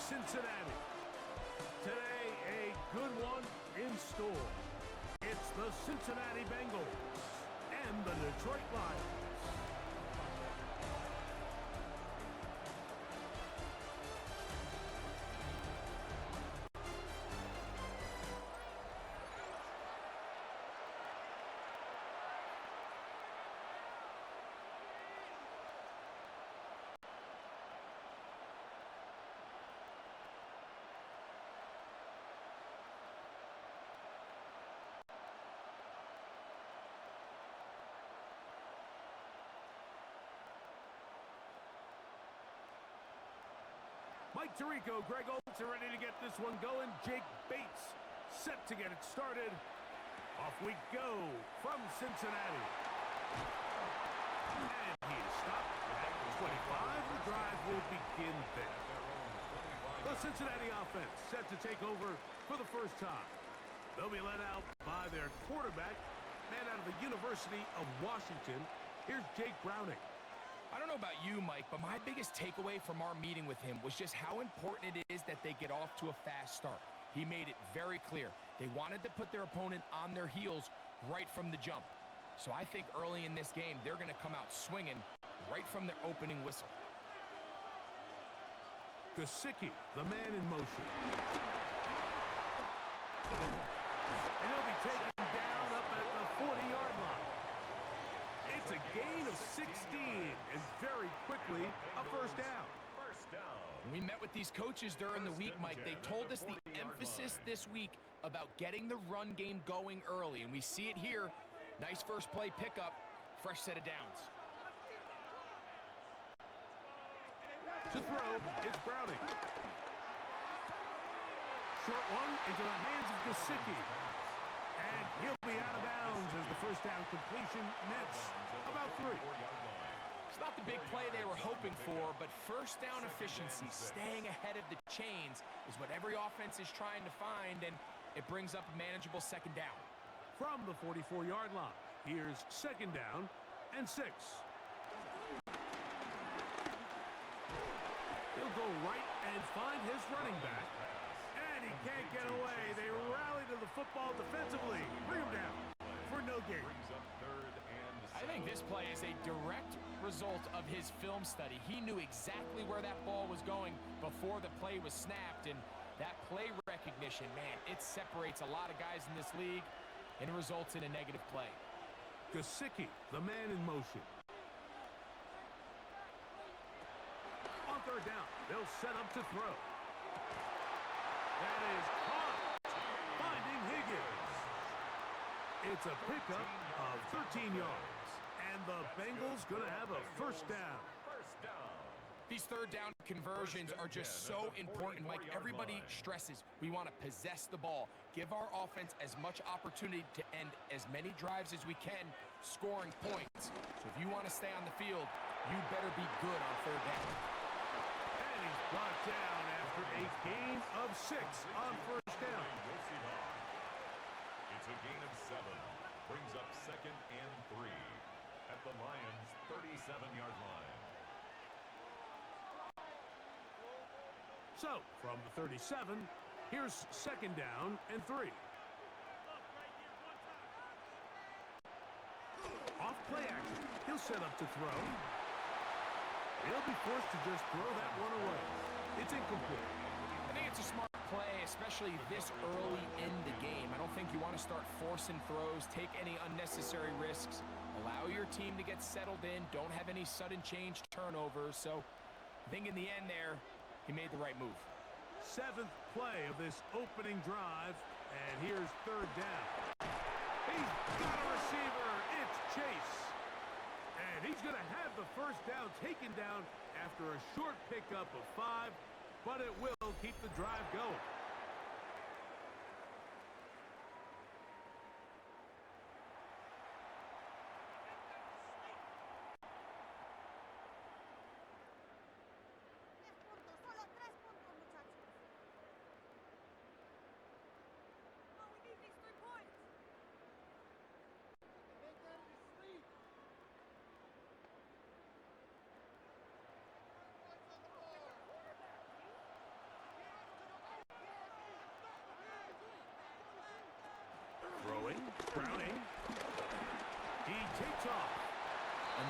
Cincinnati. Today, a good one in store. It's the Cincinnati Bengals and the Detroit Lions. Mike Tirico, Greg Olsen ready to get this one going. Jake Bates set to get it started. Off we go from Cincinnati. And he is stopped at 25. The drive will begin there. The Cincinnati offense set to take over for the first time. They'll be led out by their quarterback, man out of the University of Washington. Here's Jake Browning. I don't know about you, Mike, but my biggest takeaway from our meeting with him was just how important it is that they get off to a fast start. He made it very clear. They wanted to put their opponent on their heels right from the jump. So I think early in this game, they're going to come out swinging right from their opening whistle. Gesicki, the man in motion. And he'll be taken down up at the 40-yard line. It's a gain of 16, and very quickly, a first down. When we met with these coaches during the week, Mike, they told us the emphasis this week about getting the run game going early, and we see it here. Nice first play pickup, fresh set of downs. To throw, it's Browning. Short one into the hands of Gesicki. And he'll be out of bounds as the first down completion nets about 3. It's not the big play they were hoping for, but first down efficiency, staying ahead of the chains, is what every offense is trying to find, and it brings up a manageable second down. From the 44-yard line, here's second down and 6. He'll go right and find his running back. And he can't get away. They rally to the football defensively. Bring him down for no gain. I think this play is a direct result of his film study. He knew exactly where that ball was going before the play was snapped, and that play recognition, man, it separates a lot of guys in this league and results in a negative play. Gesicki, the man in motion. On third down, they'll set up to throw. That is caught, finding Higgins. It's a pickup of 13 yards, and the Bengals going to have a first down. These third down conversions are just so important. Like everybody stresses, we want to possess the ball, give our offense as much opportunity to end as many drives as we can, scoring points. So if you want to stay on the field, you better be good on third down. And he's brought down after a gain of 6 on first down. It's a gain of 7. Brings up second and 3 at the Lions' 37-yard line. So, from the 37, here's second down and 3. Off play action. He'll set up to throw. He'll be forced to just throw that one away. It's incomplete. I think it's a smart play, especially this early in the game. I don't think you want to start forcing throws, take any unnecessary risks, allow your team to get settled in, don't have any sudden change turnovers. So I think in the end there, he made the right move. 7th play of this opening drive, and here's third down. He's got a receiver. It's Chase. And he's going to have the first down taken down after a short pickup of 5, but it will keep the drive going.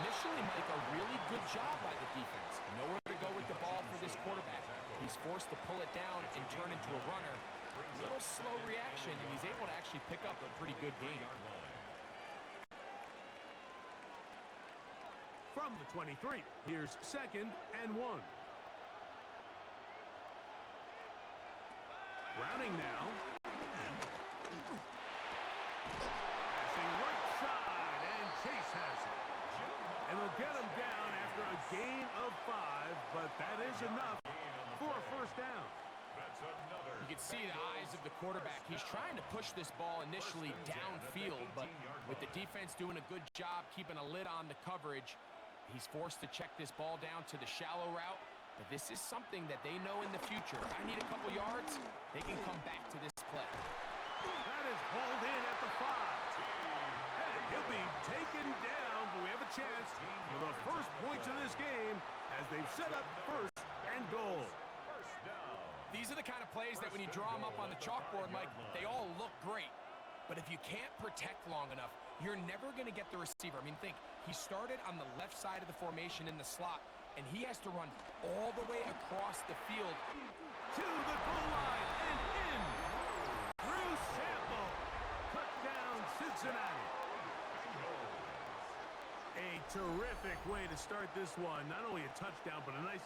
Initially, Mike, a really good job by the defense. Nowhere to go with the ball for this quarterback. He's forced to pull it down and turn into a runner. A little slow reaction, and he's able to actually pick up a pretty good game. From the 23, here's 2nd and 1. Browning now. Passing right side, and Chase has it. And they'll get him down after a gain of 5, but that is enough for a first down. You can see the eyes of the quarterback. He's trying to push this ball initially downfield, but with the defense doing a good job keeping a lid on the coverage, he's forced to check this ball down to the shallow route. But this is something that they know in the future. If I need a couple yards, they can come back to this play. That is hauled in at the 5. And he'll be taken down, but we have a chance for the first points of this game as they've set up 1st and goal. These are the kind of plays that when you draw them up on the chalkboard, Mike, they all look great. But if you can't protect long enough, you're never going to get the receiver. I mean, think, he started on the left side of the formation in the slot, and he has to run all the way across the field to the goal line and in. Drew Sample. Touchdown, Cincinnati. A terrific way to start this one. Not only a touchdown, but a nice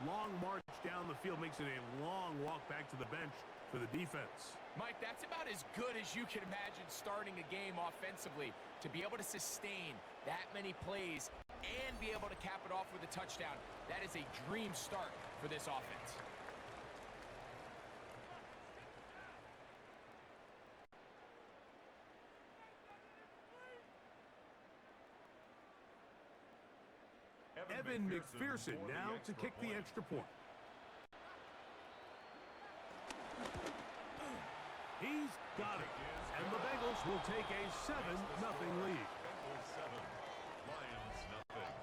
long march down the field. Makes it a long walk back to the bench for the defense. Mike, that's about as good as you can imagine starting a game offensively. To be able to sustain that many plays and be able to cap it off with a touchdown, that is a dream start for this offense. Evan McPherson now to kick the extra point. He's got it. And the Bengals will take a 7-0 lead. Bengals 7, Lions nothing.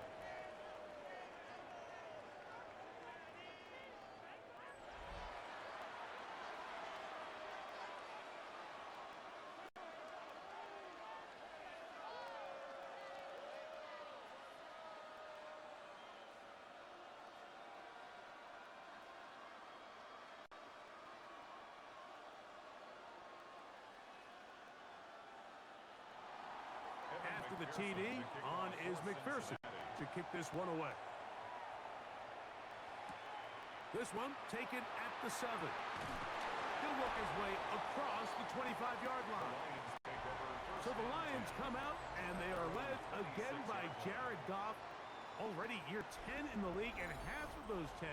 After the TD, on is McPherson to kick this one away. This one taken at the 7. He'll work his way across the 25-yard line. So the Lions come out, and they are led again by Jared Goff. Already year 10 in the league, and half of those 10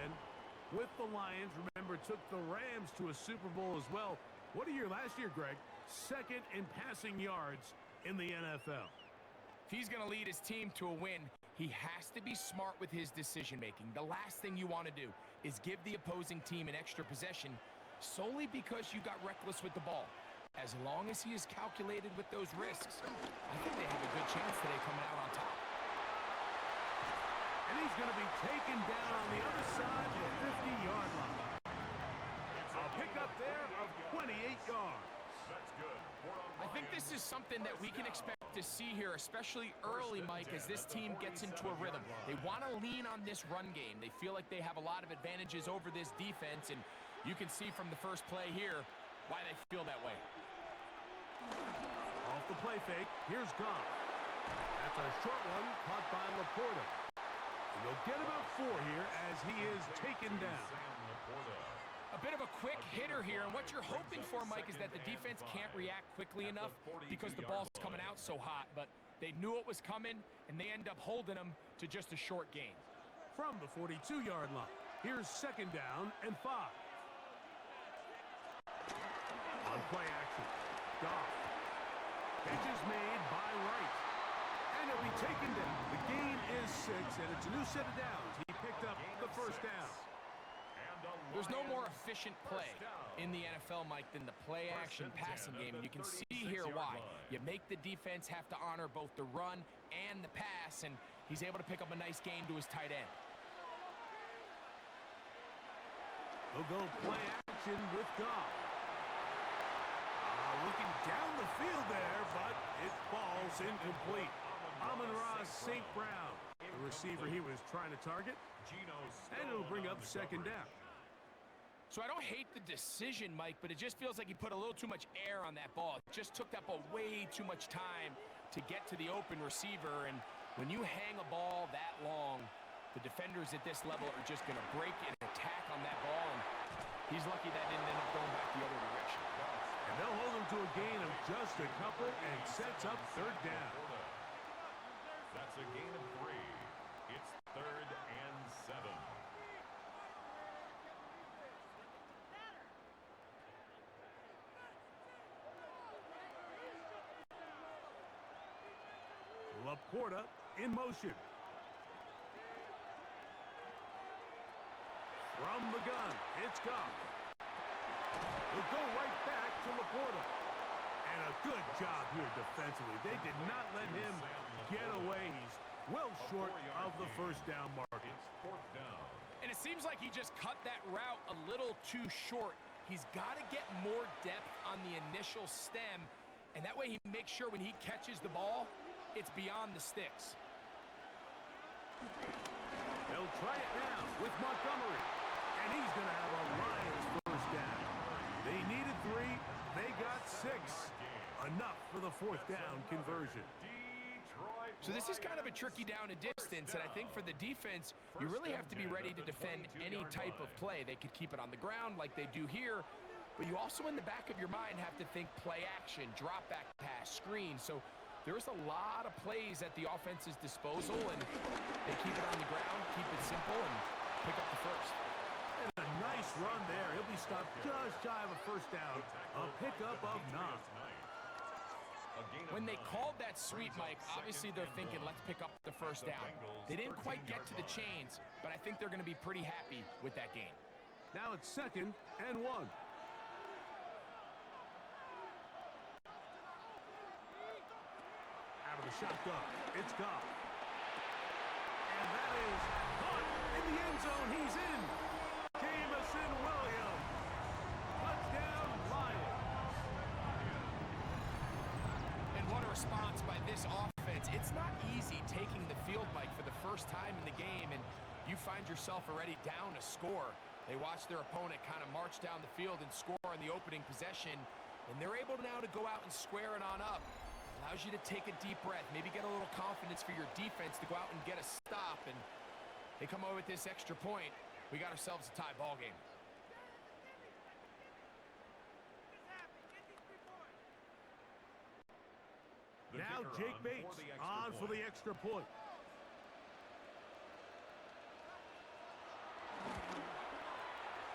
with the Lions. Remember, took the Rams to a Super Bowl as well. What a year last year, Greg. 2nd in passing yards in the NFL. If he's going to lead his team to a win, he has to be smart with his decision-making. The last thing you want to do is give the opposing team an extra possession solely because you got reckless with the ball. As long as he is calculated with those risks, I think they have a good chance today coming out on top. And he's going to be taken down on the other side of the 50-yard line. A pickup there of 28 yards. That's good. I think this is something that we can expect to see here, especially early, Mike, as this team gets into a rhythm. They want to lean on this run game. They feel like they have a lot of advantages over this defense, and you can see from the first play here why they feel that way. Off the play fake, here's Goff. That's a short one caught by Laporta. And they'll get about 4 here as he is taken down. A bit of a quick hitter here, and what you're hoping for, Mike, is that the defense can't react quickly enough because the ball's coming out so hot, but they knew it was coming, and they end up holding them to just a short gain. From the 42-yard line, here's 2nd down and 5. On play action, Goff. Pitch is made by Wright. And it'll be taken down. The gain is 6, and it's a new set of downs. He picked up the first down. There's no more efficient play in the NFL, Mike, than the play-action passing game, and you can see here why. You make the defense have to honor both the run and the pass, and he's able to pick up a nice gain to his tight end. He'll go play action with Goff. Looking down the field there, but it falls incomplete. Amon-Ra St. Brown the receiver he was trying to target. And it'll bring up second down. So I don't hate the decision, Mike, but it just feels like he put a little too much air on that ball. It just took that ball way too much time to get to the open receiver. And when you hang a ball that long, the defenders at this level are just going to break and attack on that ball. And he's lucky that didn't end up going back the other direction. And they'll hold him to a gain of just a couple and sets up third down. That's a gain of 3. It's 3rd and 7. Laporta in motion. From the gun, it's Goff. He'll go right back to Laporta. And a good job here defensively. They did not let him get away. He's well short of the first down marker. It's 4th down. And it seems like he just cut that route a little too short. He's got to get more depth on the initial stem, and that way he makes sure when he catches the ball, it's beyond the sticks. They'll try it now with Montgomery. And he's going to have a Lions first down. They needed 3. They got 6. Enough for the 4th down conversion. So this is kind of a tricky down and distance, and I think for the defense, you really have to be ready to defend any type of play. They could keep it on the ground like they do here, but you also in the back of your mind have to think play action, drop back pass, screen. So there's a lot of plays at the offense's disposal, and they keep it on the ground, keep it simple, and pick up the first. And a nice run there. He'll be stopped just shy of a first down. A pickup of 9. When they called that sweep, Mike, obviously they're thinking, let's pick up the first down. They didn't quite get to the chains, but I think they're going to be pretty happy with that game. Now it's 2nd and 1. Out of the shotgun, it's Goff. And that is caught in the end zone. He's in. Jameson Williams. Touchdown, Lions. And what a response by this offense. It's not easy taking the field, Mike, for the first time in the game, and you find yourself already down a score. They watch their opponent kind of march down the field and score on the opening possession, and they're able now to go out and square it on up. Allows you to take a deep breath, maybe get a little confidence for your defense to go out and get a stop, and they come over with this extra point. We got ourselves a tie ball game. Now Jake Bates on for the extra point.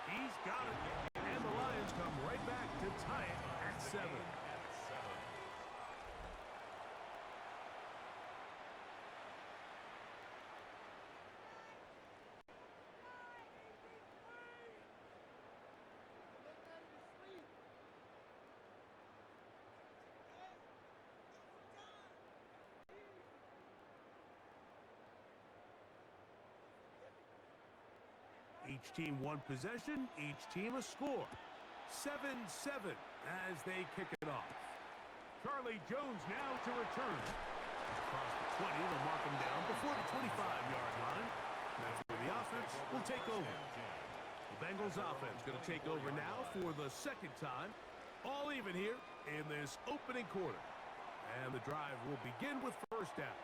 He's got it. And the Lions come right back to tie it at 7. Each team one possession, each team a score. 7-7 as they kick it off. Charlie Jones now to return. Across the 20, they'll mark him down before the 25-yard line. That's where the offense will take over. The Bengals offense going to take over now for the second time. All even here in this opening quarter. And the drive will begin with first down.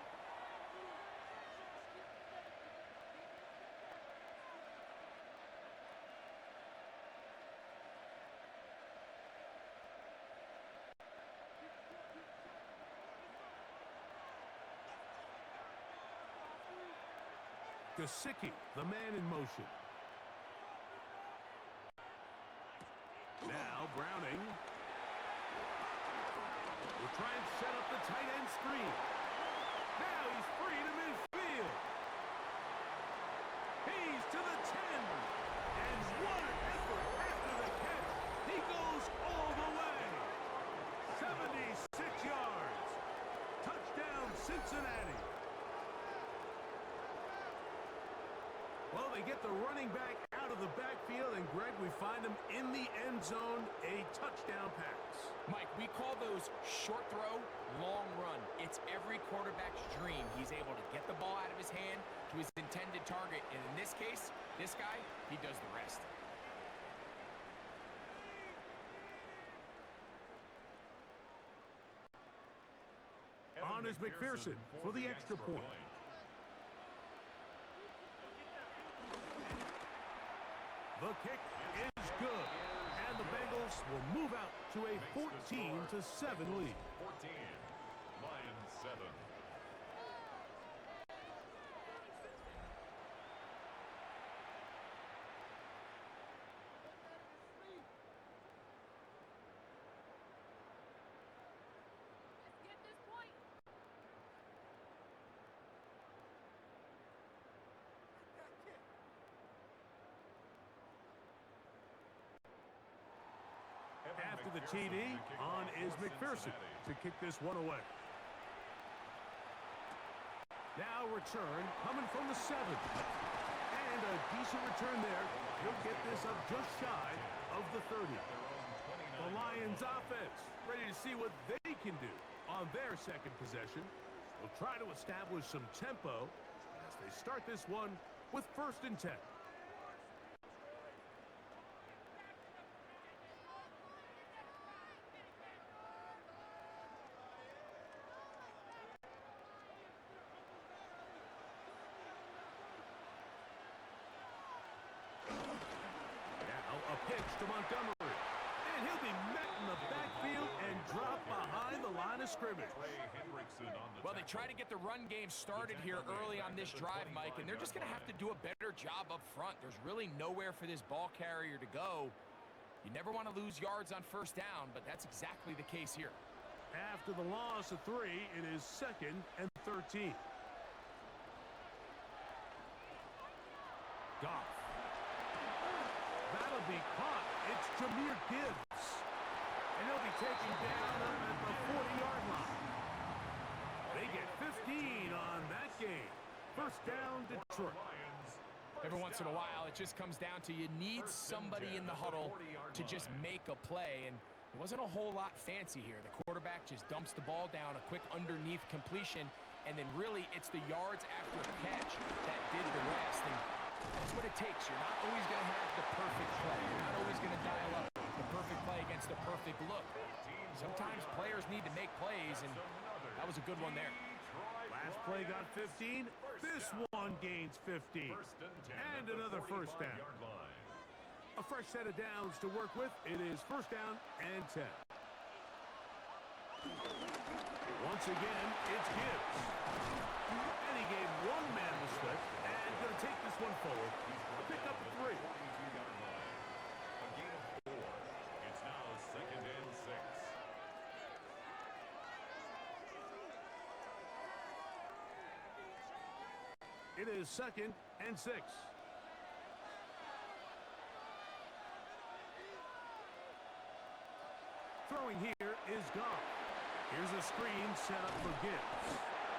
Gesicki, the man in motion. Now Browning will try and set up the tight end screen. Now he's free to midfield. He's to the 10. And what an effort after the catch. He goes all the way. 76 yards. Touchdown, Cincinnati. Well, they get the running back out out of the backfield, and Greg, we find him in the end zone, a touchdown pass. Mike, we call those short throw, long run. It's every quarterback's dream. He's able to get the ball out of his hand to his intended target, and in this case, this guy, he does the rest. On is McPherson for the extra point. The kick is good, and the Bengals will move out to a 14-7 lead. 14, Lions 7. After the TD, on is McPherson to kick this one away. Now return coming from the 7. And a decent return there. He'll get this up just shy of the 30. The Lions offense ready to see what they can do on their second possession. They'll try to establish some tempo as they start this one with 1st and 10. Pitch to Montgomery, and he'll be met in the backfield and drop behind the line of scrimmage. Well, they try to get the run game started here early on this drive, Mike, and they're just going to have to do a better job up front. There's really nowhere for this ball carrier to go. You never want to lose yards on 1st down, but that's exactly the case here. After the loss of 3, it is 2nd and 13. Goff. That'll be caught. It's Jahmyr Gibbs. And he'll be taken down up at the 40-yard line. They get 15 on that game. 1st down, Detroit. Every once in a while, it just comes down to you need somebody in the huddle to just make a play. And it wasn't a whole lot fancy here. The quarterback just dumps the ball down, a quick underneath completion. And then really, it's the yards after the catch that did the rest. And that's what it takes. You're not always going to have the perfect play. You're not always going to dial up the perfect play against the perfect look. Sometimes players need to make plays, and that was a good one there. Last play got 15. This one gains 15. And another 1st down. A fresh set of downs to work with. It is 1st down and 10. Once again, it's Gibbs. And he gave one man the slip. And going to take this one forward. Pick up 3. A gain of 4. It's now 2nd and 6. It is 2nd and 6. Throwing here is Goff. Here's a screen set up for Gibbs.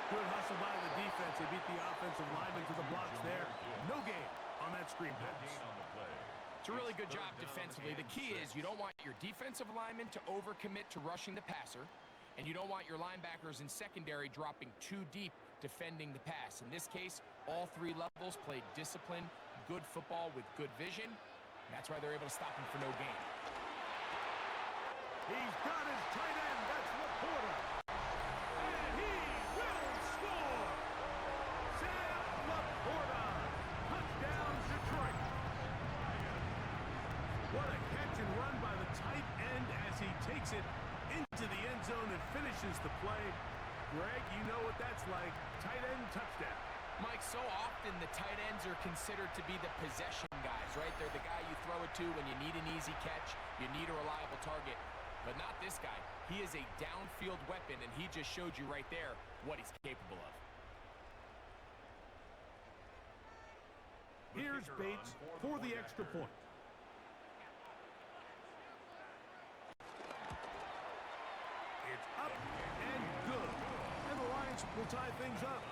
Good hustle by the defense. They beat the offensive lineman to the blocks there. No gain on that screen pass. It's a really good job defensively. The key is you don't want your defensive lineman to overcommit to rushing the passer, and you don't want your linebackers in secondary dropping too deep defending the pass. In this case, all 3 levels played disciplined, good football with good vision. And that's why they're able to stop him for no gain. He's got his tight end. That's Laporta. And he will score. Sam Laporta. Touchdown, Detroit. What a catch and run by the tight end as he takes it into the end zone and finishes the play. Greg, you know what that's like. Tight end touchdown. Mike, so often the tight ends are considered to be the possession guys, right? They're the guy you throw it to when you need an easy catch, you need a reliable target. But not this guy. He is a downfield weapon, and he just showed you right there what he's capable of. Here's Bates for the extra point. It's up and good. And the Lions will tie things up.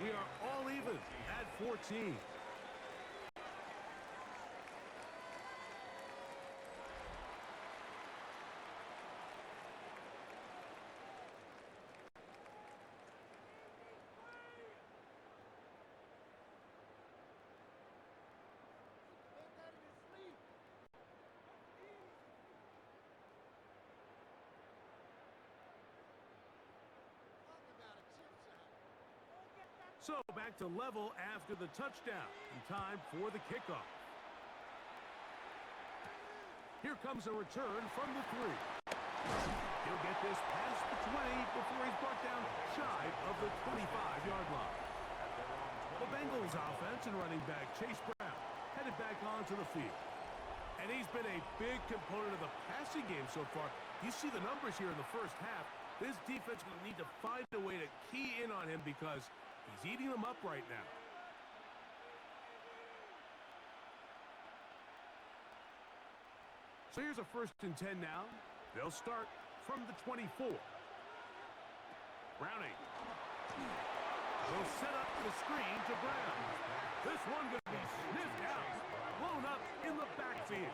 We are all even at 14. So back to level after the touchdown. And time for the kickoff. Here comes a return from the 3. He'll get this past the 20 before he's brought down shy of the 25-yard line. The Bengals offense and running back Chase Brown headed back onto the field. And he's been a big component of the passing game so far. You see the numbers here in the first half. This defense will need to find a way to key in on him because he's eating them up right now. So here's a 1st and 10 now. They'll start from the 24. Browning. They'll set up the screen to Brown. This one going to be sniffed out, blown up in the backfield.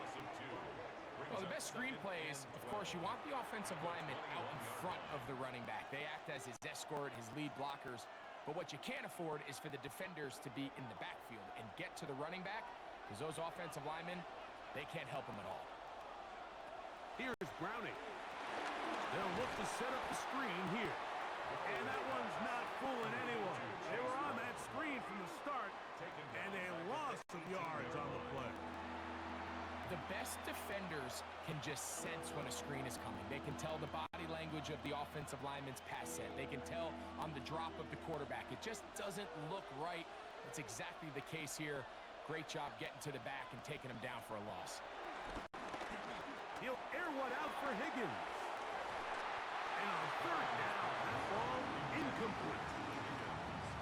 Well, the best screenplay is, of course, you want the offensive lineman out in front of the running back. They act as his escort, his lead blockers. But what you can't afford is for the defenders to be in the backfield and get to the running back, because those offensive linemen, they can't help him at all. Here's Browning. They'll look to set up the screen here. And that one's not fooling anyone. They were on that screen from the start, and a loss of yards on the play. The best defenders can just sense when a screen is coming. They can tell the body language of the offensive lineman's pass set. They can tell on the drop of the quarterback. It just doesn't look right. It's exactly the case here. Great job getting to the back and taking him down for a loss. He'll air one out for Higgins. And on 3rd down, that ball incomplete.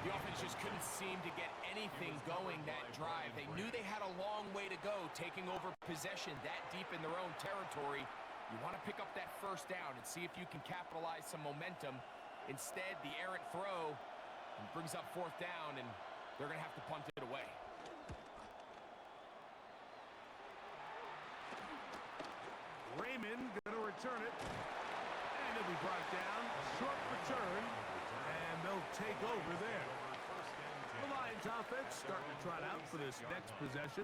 The offense just couldn't seem to get anything going that drive. They knew they had a long way to go, taking over possession that deep in their own territory. You want to pick up that 1st down and see if you can capitalize some momentum. Instead, the errant throw brings up 4th down, and they're going to have to punt it away. Raymond going to return it. And it'll be brought down. Short return. And they'll take over there. The Lions offense starting to trot out for this next possession.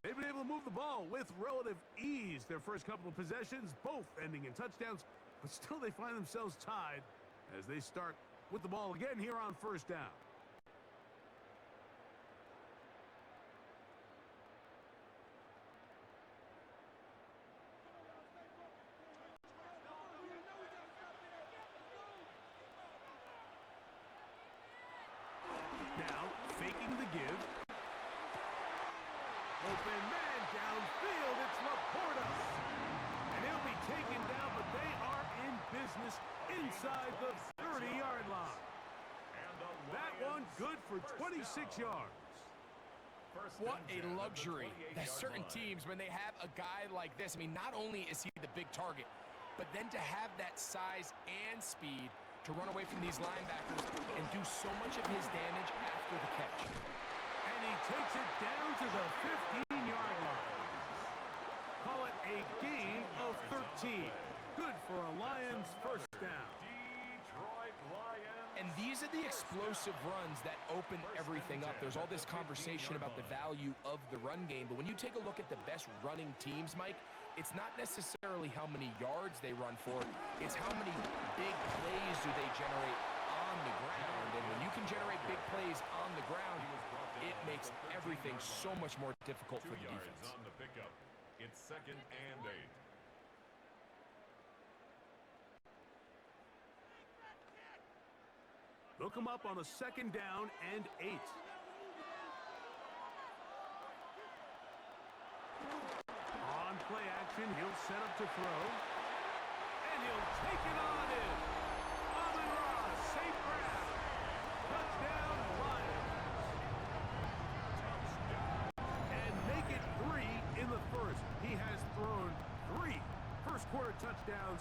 They've been able to move the ball with relative ease. Their first couple of possessions, both ending in touchdowns. But still they find themselves tied as they start with the ball again here on 1st down. Now, faking the give. Open man downfield. It's Laporta. And he'll be taken down, but they are in business inside the 30-yard line. That one good for 26 yards. What a luxury that certain teams, when they have a guy like this, I mean, not only is he the big target, but then to have that size and speed to run away from these linebackers and do so much of his damage after the catch. And he takes it down to the 15-yard line. Call it a gain of 13. Good for a Lions 1st down. And these are the explosive runs that open everything up. There's all this conversation about the value of the run game, but when you take a look at the best running teams, Mike, it's not necessarily how many yards they run for, it's how many big plays do they generate on the ground. And when you can generate big plays on the ground, it makes everything so much more difficult for the defense. On the pickup. It's 2nd and 8. Look him up on a 2nd down and 8. On play action, he'll set up to throw. And he'll take it on in. Amon-Ra, St. Brown. Touchdown, Lions. And make it 3 in the 1st. He has thrown 3 first-quarter touchdowns.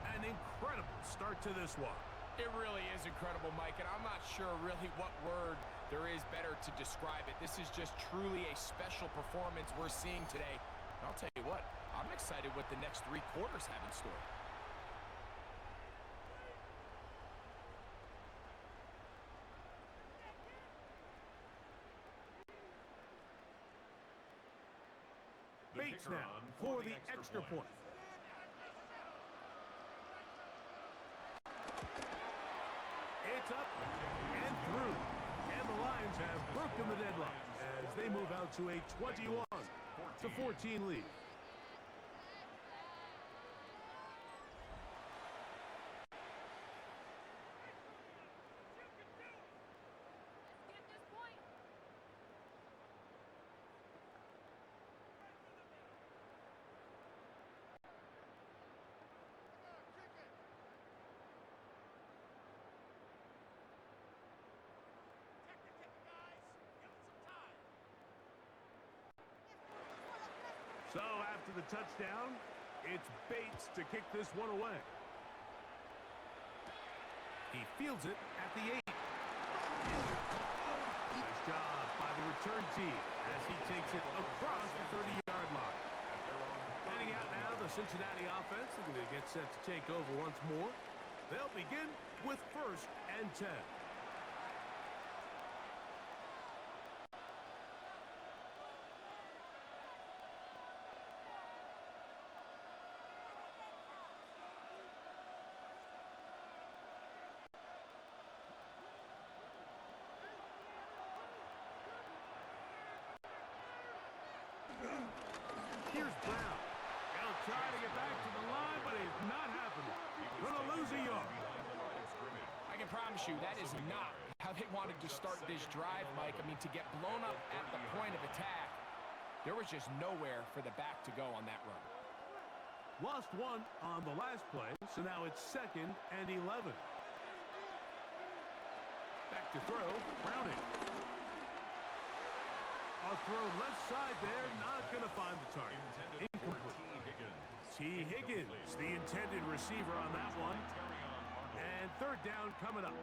An incredible start to this one. It really is incredible, Mike, and I'm not sure really what word there is better to describe it. This is just truly a special performance we're seeing today. And I'll tell you what, I'm excited what the next 3 quarters have in store. Bates now for the extra point. It's up and through. the Lions have broken the deadlock as they move out to a 21-14 lead. So after the touchdown, it's Bates to kick this one away. He fields it at the 8. Nice job by the return team as he takes it across the 30-yard line. Heading out now, the Cincinnati offense are going to get set to take over once more. They'll begin with 1st and 10. Here's Brown. He'll try to get back to the line, but it's not happening. Gonna lose a yard. I can promise you that is not how they wanted to start this drive, Mike. I mean, to get blown up at the point of attack, there was just nowhere for the back to go on that run. Lost one on the last play, so now it's 2nd and 11. Back to throw, Browning. A throw left side there, not going to find the target. Incomplete. T. Higgins, the intended receiver on that one. And 3rd down coming up.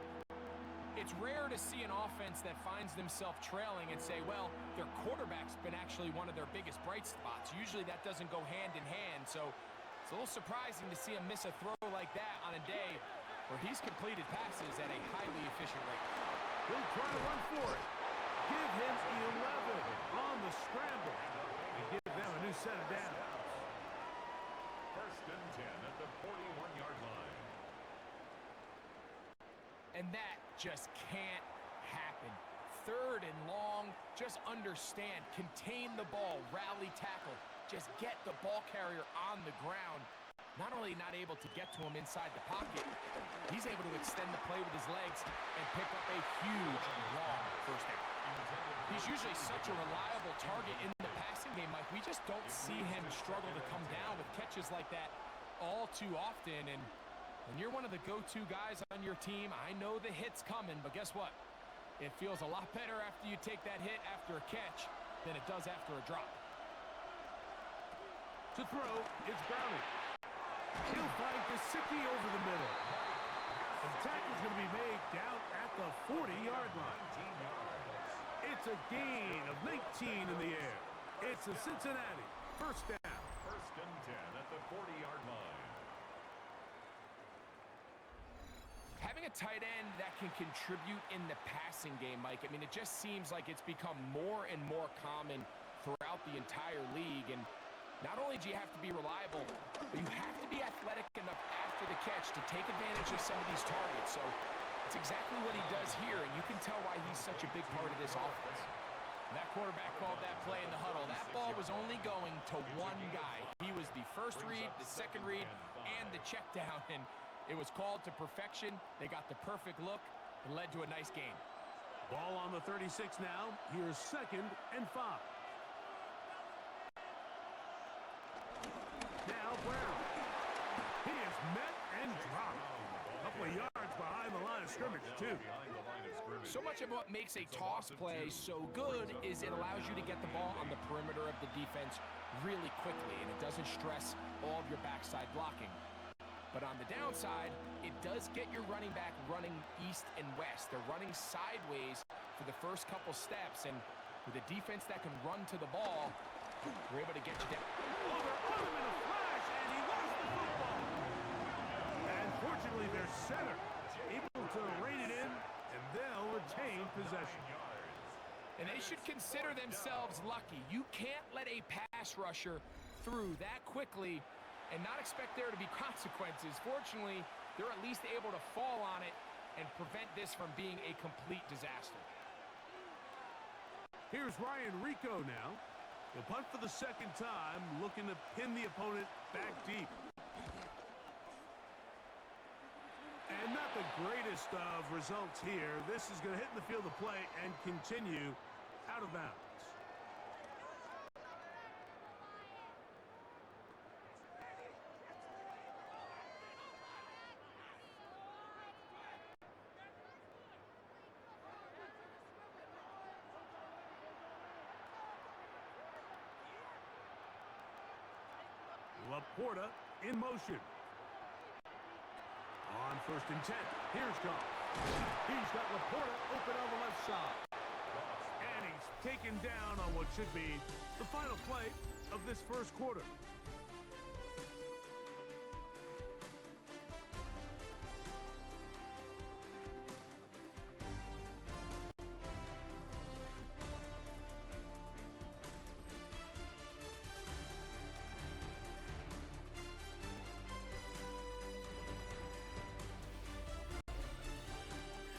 It's rare to see an offense that finds themselves trailing and say, well, their quarterback's been actually one of their biggest bright spots. Usually that doesn't go hand in hand, so it's a little surprising to see him miss a throw like that on a day where he's completed passes at a highly efficient rate. He'll try to run for it. Give him 11 on the scramble and give them a new set of downs. 1st and 10 at the 41-yard line. And that just can't happen. 3rd and long, just understand, contain the ball, rally tackle, just get the ball carrier on the ground. Not only not able to get to him inside the pocket, he's able to extend the play with his legs and pick up a huge, long 1st down. He's usually such a reliable target in the passing game, Mike. We just don't see him struggle to come down with catches like that all too often. And when you're one of the go-to guys on your team, I know the hit's coming, but guess what? It feels a lot better after you take that hit after a catch than it does after a drop. To throw, it's Browning. He'll find Gesicki over the middle. And the tackle's going to be made down at the 40-yard line. It's a gain of 19 in the air. It's a Cincinnati 1st down. 1st and 10 at the 40-yard line. Having a tight end that can contribute in the passing game, Mike, I mean, it just seems like it's become more and more common throughout the entire league. And not only do you have to be reliable, but you have to be athletic enough after the catch to take advantage of some of these targets. So it's exactly what he does here, and you can tell why he's such a big part of this offense. That quarterback called that play in the huddle. That ball was only going to one guy. He was the 1st read, the 2nd read, and the check down, and it was called to perfection. They got the perfect look and led to a nice game. Ball on the 36 now. Here's 2nd and 5. Now Brown. He is met and dropped. A couple of yards behind the line of scrimmage, too. So much of what makes a toss play so good is it allows you to get the ball on the perimeter of the defense really quickly, and it doesn't stress all of your backside blocking. But on the downside, it does get your running back running east and west. They're running sideways for the first couple steps, and with a defense that can run to the ball, we're able to get you down. Over on him in a flash, and he lost the football. And fortunately, their center able to rein it in, and they'll retain possession. And they should consider themselves lucky. You can't let a pass rusher through that quickly and not expect there to be consequences. Fortunately, they're at least able to fall on it and prevent this from being a complete disaster. Here's Ryan Rico now. He'll punt for the second time, looking to pin the opponent back deep. And not the greatest of results here. This is going to hit in the field of play and continue out of bounds. Laporta in motion. On 1st and 10. Here's Goff. He's got Laporta open on the left side. And he's taken down on what should be the final play of this first quarter.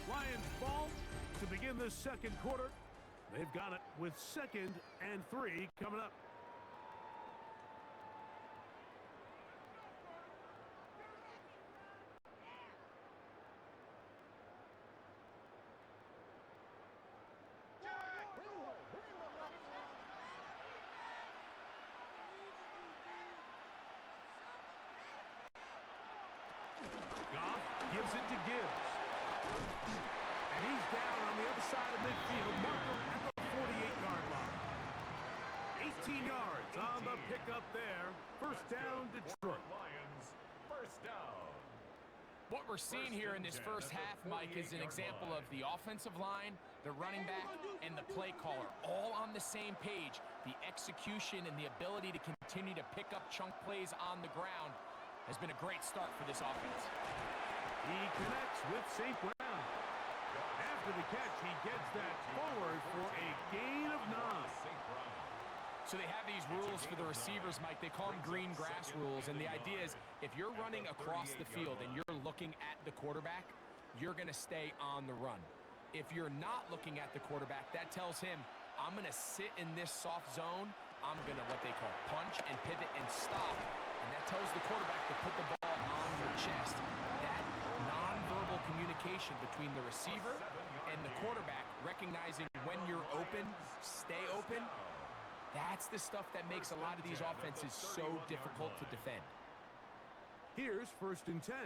Lions ball to begin this second quarter. They've got it with 2nd and 3 coming up. Goff gives it to Gibbs. And he's down on the other side of midfield. Markham at the 48-yard line. 18 yards on the pickup there. First down, Detroit. Lions, first down. What we're seeing here in this first half, Mike, is an example of the offensive line, the running back, and the play caller all on the same page. The execution and the ability to continue to pick up chunk plays on the ground has been a great start for this offense. He connects with St. Brown. After the catch, he gets that forward for a gain of 9. So they have these rules for the receivers, Mike. They call them green grass rules, and the idea is if you're running across the field and you're looking at the quarterback, you're going to stay on the run. If you're not looking at the quarterback, that tells him, I'm going to sit in this soft zone. I'm going to, what they call, punch and pivot and stop, and that tells the quarterback to put the ball on your chest. That nonverbal communication between the receiver and the quarterback, recognizing when you're open, stay open, that's the stuff that makes a lot of these offenses so difficult to defend. Here's 1st and 10.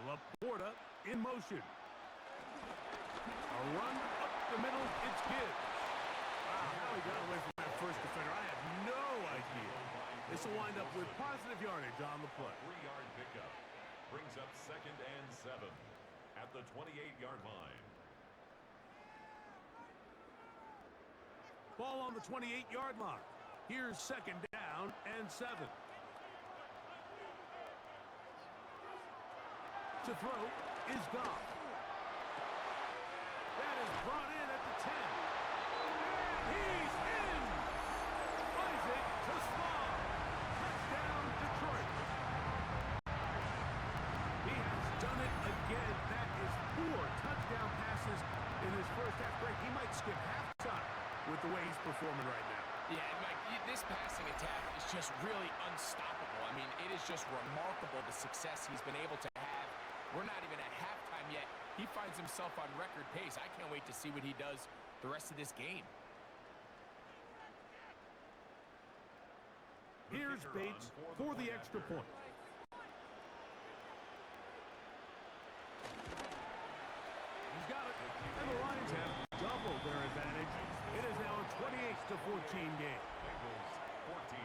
Laporta in motion. A run up the middle, it's Gibbs. How he got away from that first defender, I have no idea. This will wind up with positive yardage on the play. 3-yard pickup brings up 2nd and 7 at the 28-yard line. Ball on the 28-yard line. Here's 2nd down and 7. To throw is Goff. That is brought in at the 10. He's in! Isaac to Small. Touchdown, Detroit. He has done it again. That is 4 touchdown passes in his first half break. He might skip halftime with the way he's performing right now. Yeah, Mike, this passing attack is just really unstoppable. I mean, it is just remarkable the success he's been able to have. We're not even at halftime yet. He finds himself on record pace. I can't wait to see what he does the rest of this game. Here's Bates for the extra point. He's got it. And the Lions have doubled their advantage. It is now a 28-14 game. Bengals 14.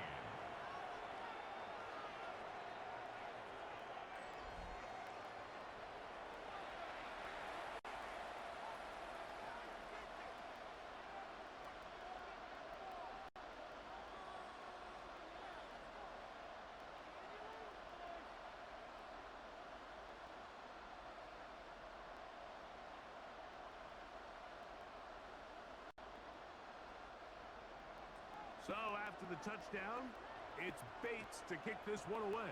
So after the touchdown, it's Bates to kick this one away.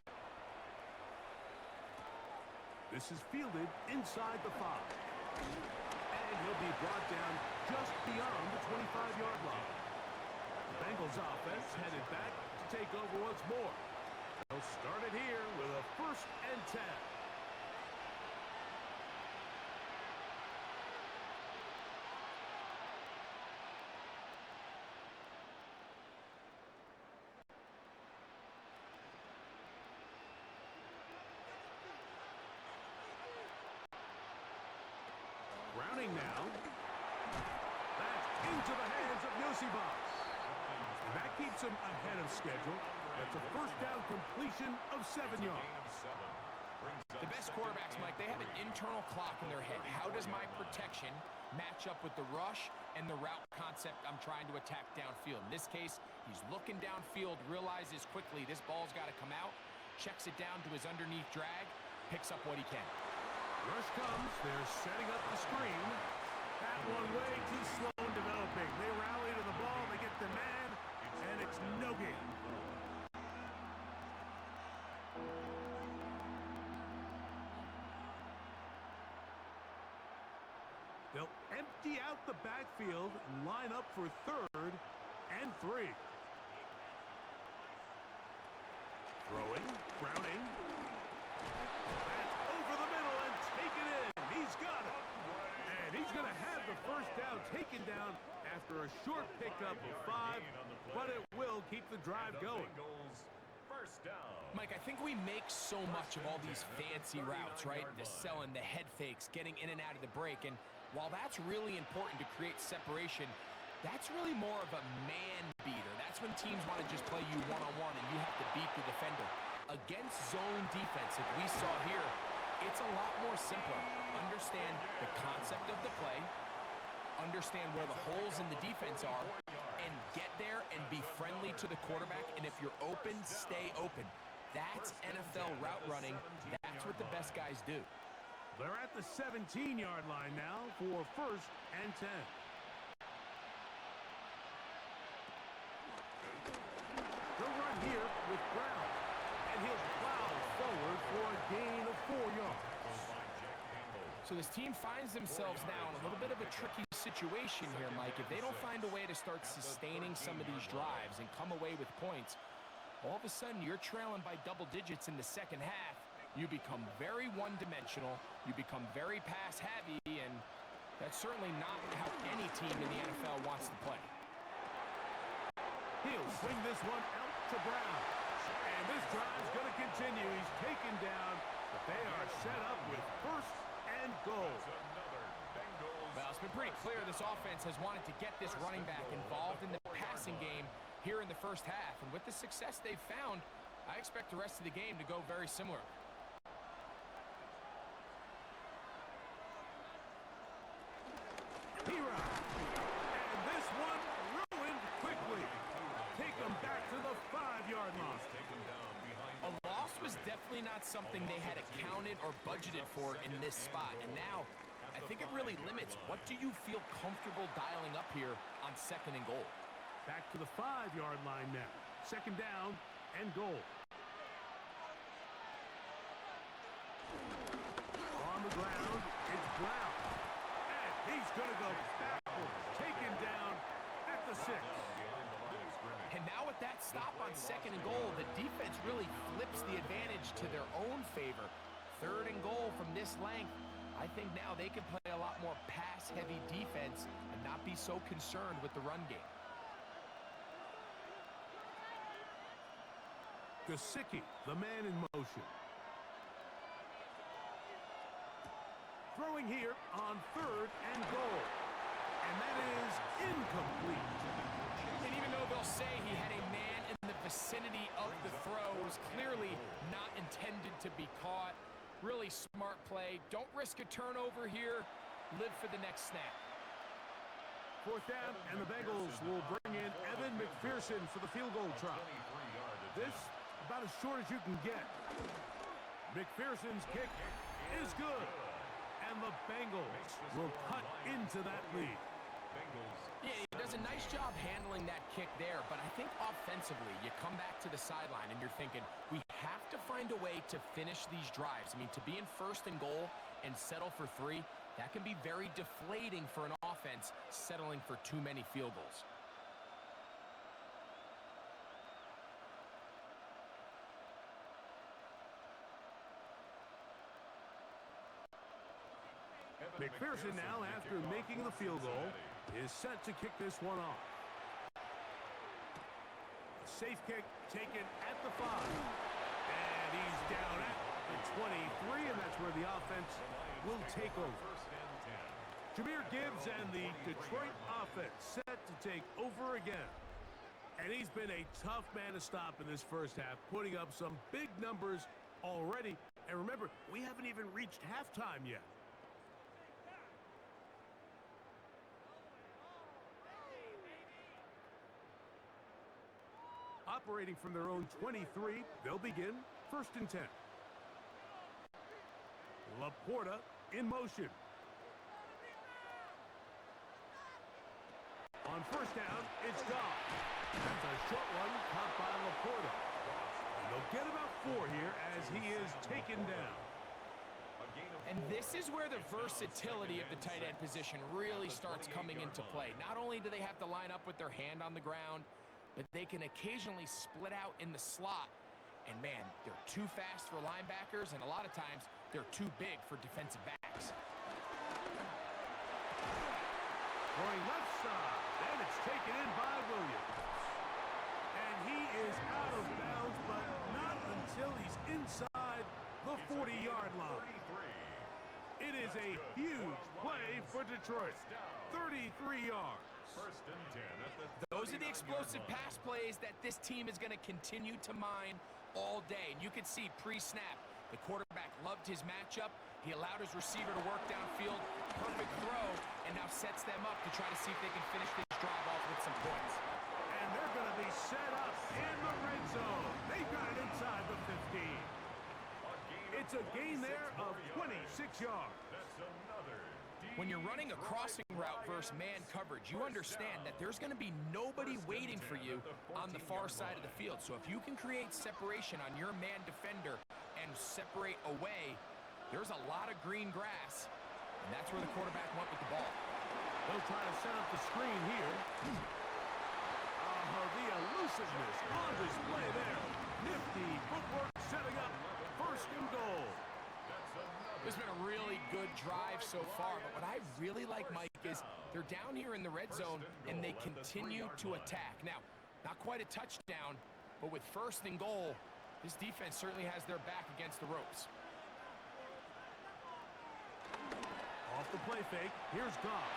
This is fielded inside the 5. And he'll be brought down just beyond the 25-yard line. The Bengals offense headed back to take over once more. They'll start it here with a 1st and 10. Browning now. That's into the hands of Yosibas. And that keeps him ahead of schedule. That's a 1st down completion of 7 yards. The best quarterbacks, Mike, they have an internal clock in their head. How does my protection match up with the rush and the route concept I'm trying to attack downfield? In this case, he's looking downfield, realizes quickly this ball's got to come out, checks it down to his underneath drag, picks up what he can. Rush comes. They're setting up the screen. That one way too slow in developing. They rally to the ball. They get the man, and it's no gain. They'll empty out the backfield and line up for 3rd and 3. Throwing. Browning. That's over the middle and taken in. He's got it. And he's going to have the 1st down taken down after a short pickup of 5, but it will keep the drive going. Mike, I think we make so much of all these fancy routes, right? The selling, the head fakes, getting in and out of the break. And while that's really important to create separation, that's really more of a man beater. That's when teams want to just play you one-on-one and you have to beat the defender. Against zone defense, like we saw here, it's a lot more simpler. Understand the concept of the play, understand where the holes in the defense are, and get there and be friendly to the quarterback. And if you're open, stay open. That's NFL route running. That's what the best guys do. They're at the 17-yard line now for 1st and 10. They'll run here with Brown, and he'll plow forward for a gain of 4 yards. So this team finds themselves now in a little bit of a tricky situation here, Mike. If they don't find a way to start sustaining some of these drives and come away with points, all of a sudden you're trailing by double digits in the 2nd half. You become very one-dimensional, you become very pass-heavy, and that's certainly not how any team in the NFL wants to play. He'll swing this one out to Brown. And this drive's going to continue. He's taken down, but they are set up with 1st and goal. Well, it's been pretty clear this offense has wanted to get this running back involved in the passing game here in the 1st half. And with the success they've found, I expect the rest of the game to go very similar. And this one ruined quickly. Take them back to the 5-yard line. A loss was definitely not something they had accounted or budgeted for in this spot. And now, I think it really limits. What do you feel comfortable dialing up here on 2nd and goal? Back to the 5-yard line now. 2nd down and goal. On the ground, it's Brown. And he's going to go backwards. Taken down at the 6. And now with that stop on 2nd and goal, the defense really flips the advantage to their own favor. 3rd and goal from this length. I think now they can play a lot more pass-heavy defense and not be so concerned with the run game. Gesicki, the man in motion. Throwing here on 3rd and goal. And that is incomplete. And even though they'll say he had a man in the vicinity of the throw, it was clearly not intended to be caught. Really smart play. Don't risk a turnover here. Live for the next snap. 4th down, and the Bengals will bring in Evan McPherson for the field goal try. This, about as short as you can get. McPherson's kick is good. And the Bengals will cut into that lead. Yeah, he does a nice job handling that kick there, but I think offensively, you come back to the sideline and you're thinking, we have to find a way to finish these drives. I mean, to be in 1st and goal and settle for 3, That can be very deflating for an offense settling for too many field goals. McPherson now, after making the field goal, is set to kick this one off. A safe kick taken at the 5. And he's down at the 23, and that's where the offense will take over. Jahmyr Gibbs and the Detroit offense set to take over again. And he's been a tough man to stop in this first half, putting up some big numbers already. And remember, we haven't even reached halftime yet. Operating from their own 23, they'll begin 1st and 10. Laporta in motion. On 1st down, it's Goff. That's a short one caught by Laporta. And they'll get about 4 here as he is taken down. And this is where the versatility of the tight end position really starts coming into play. Not only do they have to line up with their hand on the ground, but they can occasionally split out in the slot. And man, they're too fast for linebackers, and a lot of times they're too big for defensive backs. Going left side, and it's taken in by Williams. And he is out of bounds, but not until he's inside the 40-yard line. It is a huge play for Detroit. 33 yards. Those are the explosive pass plays that this team is going to continue to mine all day. And you can see pre-snap, the quarterback loved his matchup. He allowed his receiver to work downfield. Perfect throw, and now sets them up to try to see if they can finish this drive off with some points. And they're going to be set up in the red zone. They've got it inside the 15. It's a gain there of 26 yards. When you're running a crossing route versus man coverage, you understand that there's going to be nobody waiting for you on the far side of the field. So if you can create separation on your man defender and separate away, there's a lot of green grass, and that's where the quarterback went with the ball. They'll try to set up the screen here. The elusiveness on display there. Nifty footwork setting up 1st and goal. It's been a really good drive so far, but what I really like, Mike, is they're down here in the red zone, and they continue to attack. Now, not quite a touchdown, but with 1st and goal, this defense certainly has their back against the ropes. Off the play fake, here's Goff.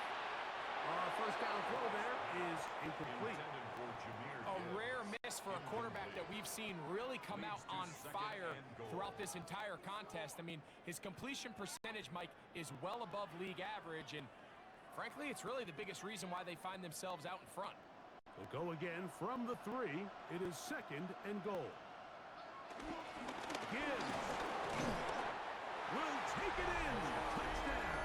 1st down throw there is incomplete. A rare miss for a quarterback that we've seen really come out on fire throughout this entire contest. I mean, his completion percentage, Mike, is well above league average, and frankly, it's really the biggest reason why they find themselves out in front. They'll go again from the 3. It is 2nd and goal. Gibbs will take it in. Touchdown.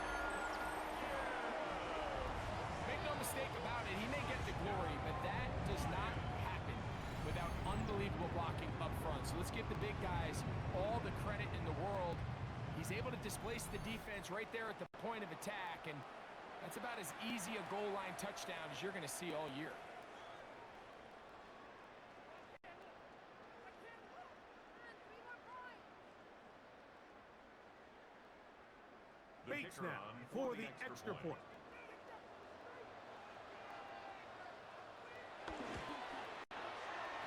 Make no mistake about it, he may get the glory, but that does not happen without unbelievable blocking up front. So let's give the big guys all the credit in the world. He's able to displace the defense right there at the point of attack, and that's about as easy a goal line touchdown as you're going to see all year. Bates now for the extra point.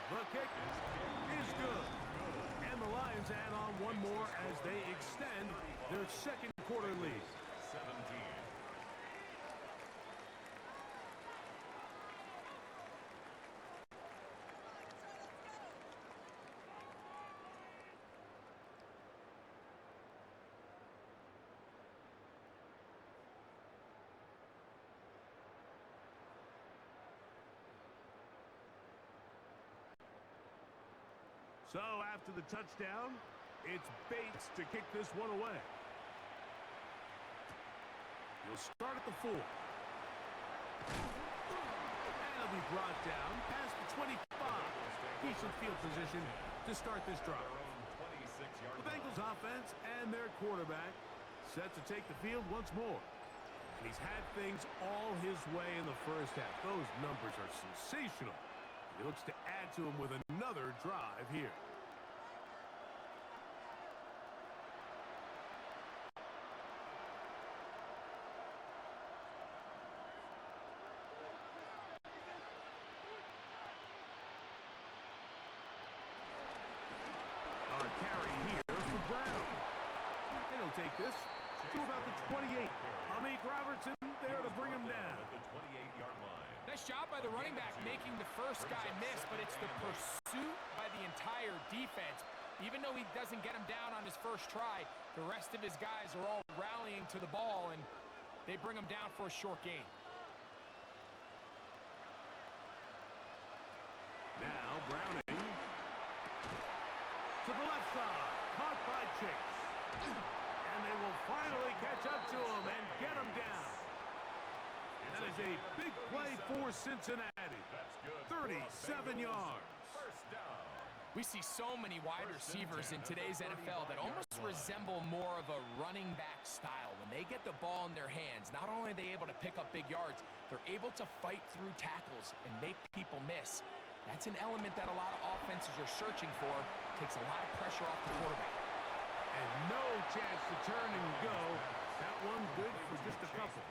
The kick is good. And the Lions add on one more as they extend their 2nd quarter lead. 17. So after the touchdown, it's Bates to kick this one away. He'll start at the 4. And he'll be brought down past the 25. Decent field position to start this drive. The Bengals offense and their quarterback set to take the field once more. And he's had things all his way in the first half. Those numbers are sensational. He looks to add to them with another drive here. On a carry here for Brown. And he'll take this to about the 28. Amik Robertson there to bring him down. At the 28-yard line. Nice job by the running back making the first guy miss, but it's the pursuit by the entire defense. Even though he doesn't get him down on his first try, the rest of his guys are all rallying to the ball, and they bring him down for a short gain. Now Browning to the left side, caught by Chase. And they will finally catch up to him and get him down. That is a big play for Cincinnati. 37 yards. First down. We see so many wide receivers in today's NFL that almost resemble more of a running back style. When they get the ball in their hands, not only are they able to pick up big yards, they're able to fight through tackles and make people miss. That's an element that a lot of offenses are searching for. Takes a lot of pressure off the quarterback. And no chance to turn and go. That one good for just a couple.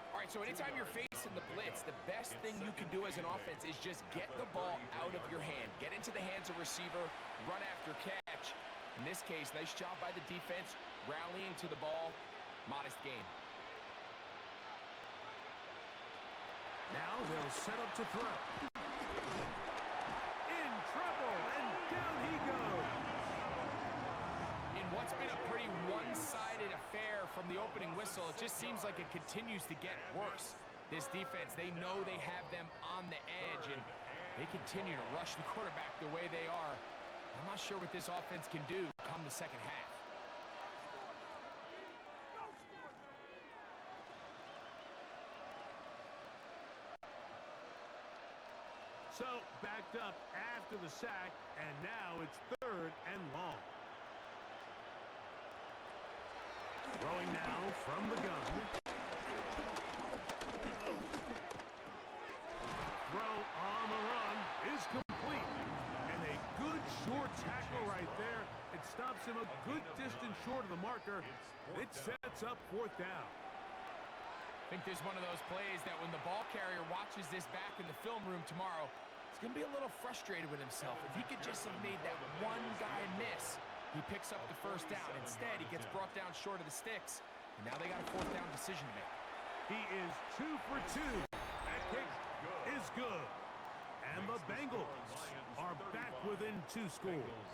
All right, so anytime you're facing the blitz, the best thing you can do as an offense is just get the ball out of your hand. Get into the hands of receiver, run after catch. In this case, nice job by the defense, rallying to the ball. Modest gain. Now they'll set up to throw. In trouble, and down he goes. In what's been a pretty one-sided affair from the opening whistle, it just seems like it continues to get worse. This defense, they know they have them on the edge, and they continue to rush the quarterback the way they are. I'm not sure what this offense can do come the second half. So, backed up after the sack, and now it's 3rd and long. Throwing now from the gun. Throw on the run is complete. And a good short tackle right there. It stops him a good distance short of the marker. It sets up 4th down. I think there's one of those plays that when the ball carrier watches this back in the film room tomorrow, he's going to be a little frustrated with himself. If he could just have made that one guy miss, he picks up the first down. Instead, he gets brought down short of the sticks, and now they got a 4th down decision to make. He is 2 for 2. That kick is good. And the Bengals are back within 2 scores.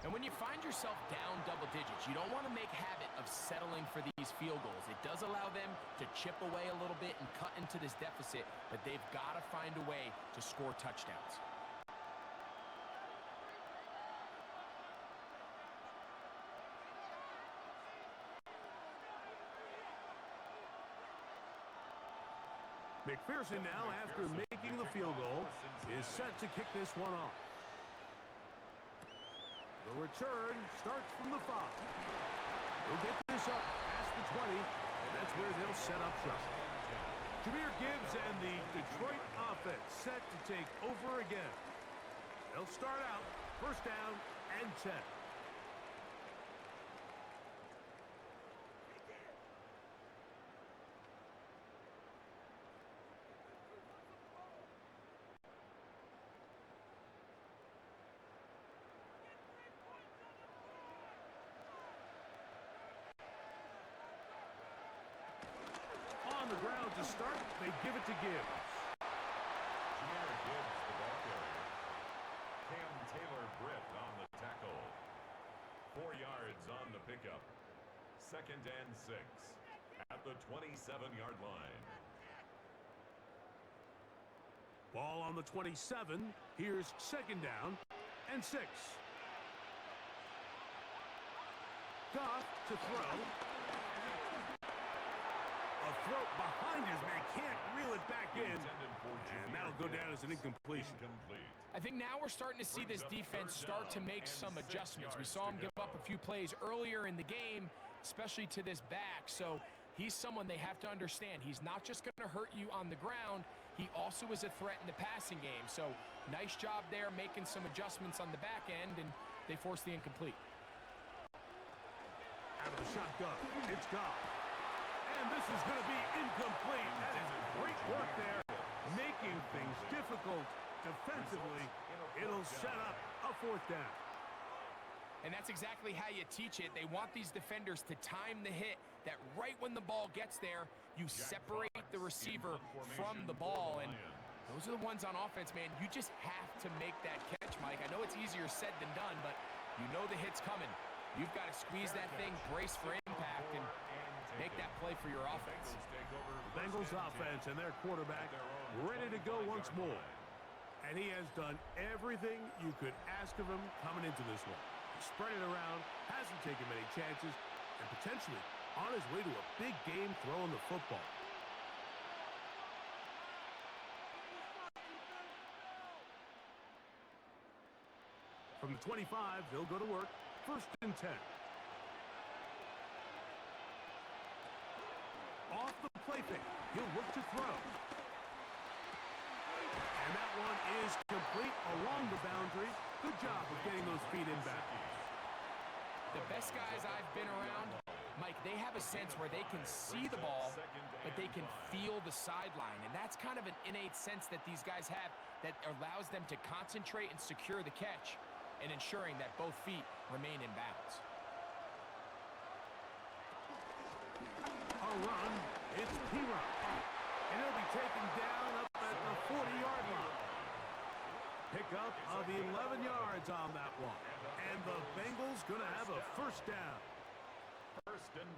And when you find yourself down double digits, you don't want to make habit of settling for these field goals. It does allow them to chip away a little bit and cut into this deficit, but they've got to find a way to score touchdowns. McPherson now, after making the field goal, is set to kick this one off. The return starts from the 5. They'll get this up past the 20, and that's where they'll set up shop. Jahmyr Gibbs and the Detroit offense set to take over again. They'll start out 1st down and 10. On the ground to start, they give it to Gibbs. Jahmyr Gibbs, the ball carrier. Cam Taylor-Britt on the tackle. 4 yards on the pickup. 2nd and 6 at the 27-yard line. Ball on the 27. Here's 2nd down and 6. Goff to throw. A throw behind his man, can't reel it back in. And that'll go down as an incompletion. I think now we're starting to see this defense start to make some adjustments. We saw him give up a few plays earlier in the game, especially to this back. So He's someone they have to understand. He's not just going to hurt you on the ground. He also is a threat in the passing game. So nice job there making some adjustments on the back end, and they forced the incomplete. Out of the shotgun, it's gone. And this is going to be incomplete. That is great work there, making things difficult defensively. It'll set up a fourth down. And that's exactly how you teach it. They want these defenders to time the hit, that right when the ball gets there, you separate the receiver from the ball. And those are the ones on offense, man. You just have to make that catch, Mike. I know it's easier said than done, but you know the hit's coming. You've got to squeeze that thing, brace for impact, and make that play for your offense. Bengals offense and their quarterback ready to go once more. And he has done everything you could ask of him coming into this one. Spread it around, hasn't taken many chances, and potentially on his way to a big game throwing the football. From the 25, they'll go to work. 1st and 10. Off the play fake, he'll look to throw. And that one is complete along the boundary. Good job of getting those feet in back. The best guys I've been around, Mike, they have a sense where they can see the ball, but they can feel the sideline. And that's kind of an innate sense that these guys have that allows them to concentrate and secure the catch and ensuring that both feet remain in bounds. A run, it's P-Rock. And he'll be taken down up at the 40-yard line. Pickup of 11 yards on that one. And the Bengals going to have a first down.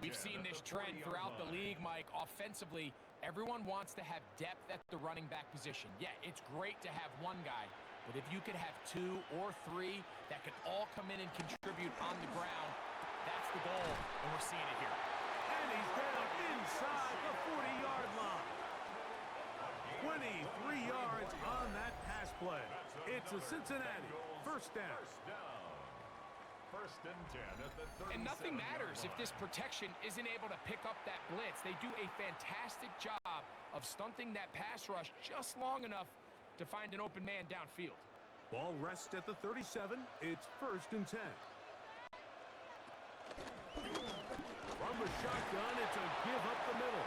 We've seen this trend throughout the league, Mike. Offensively, everyone wants to have depth at the running back position. Yeah, it's great to have one guy, but if you could have 2 or 3 that could all come in and contribute on the ground, that's the goal, and we're seeing it here. And he's down inside the 40-yard line. 23 yards on that pass play. It's a Cincinnati first down. First and 10 at the 37. And nothing matters if this protection isn't able to pick up that blitz. They do a fantastic job of stunting that pass rush just long enough to find an open man downfield. Ball rests at the 37. It's 1st and 10. From the shotgun, it's a give up the middle.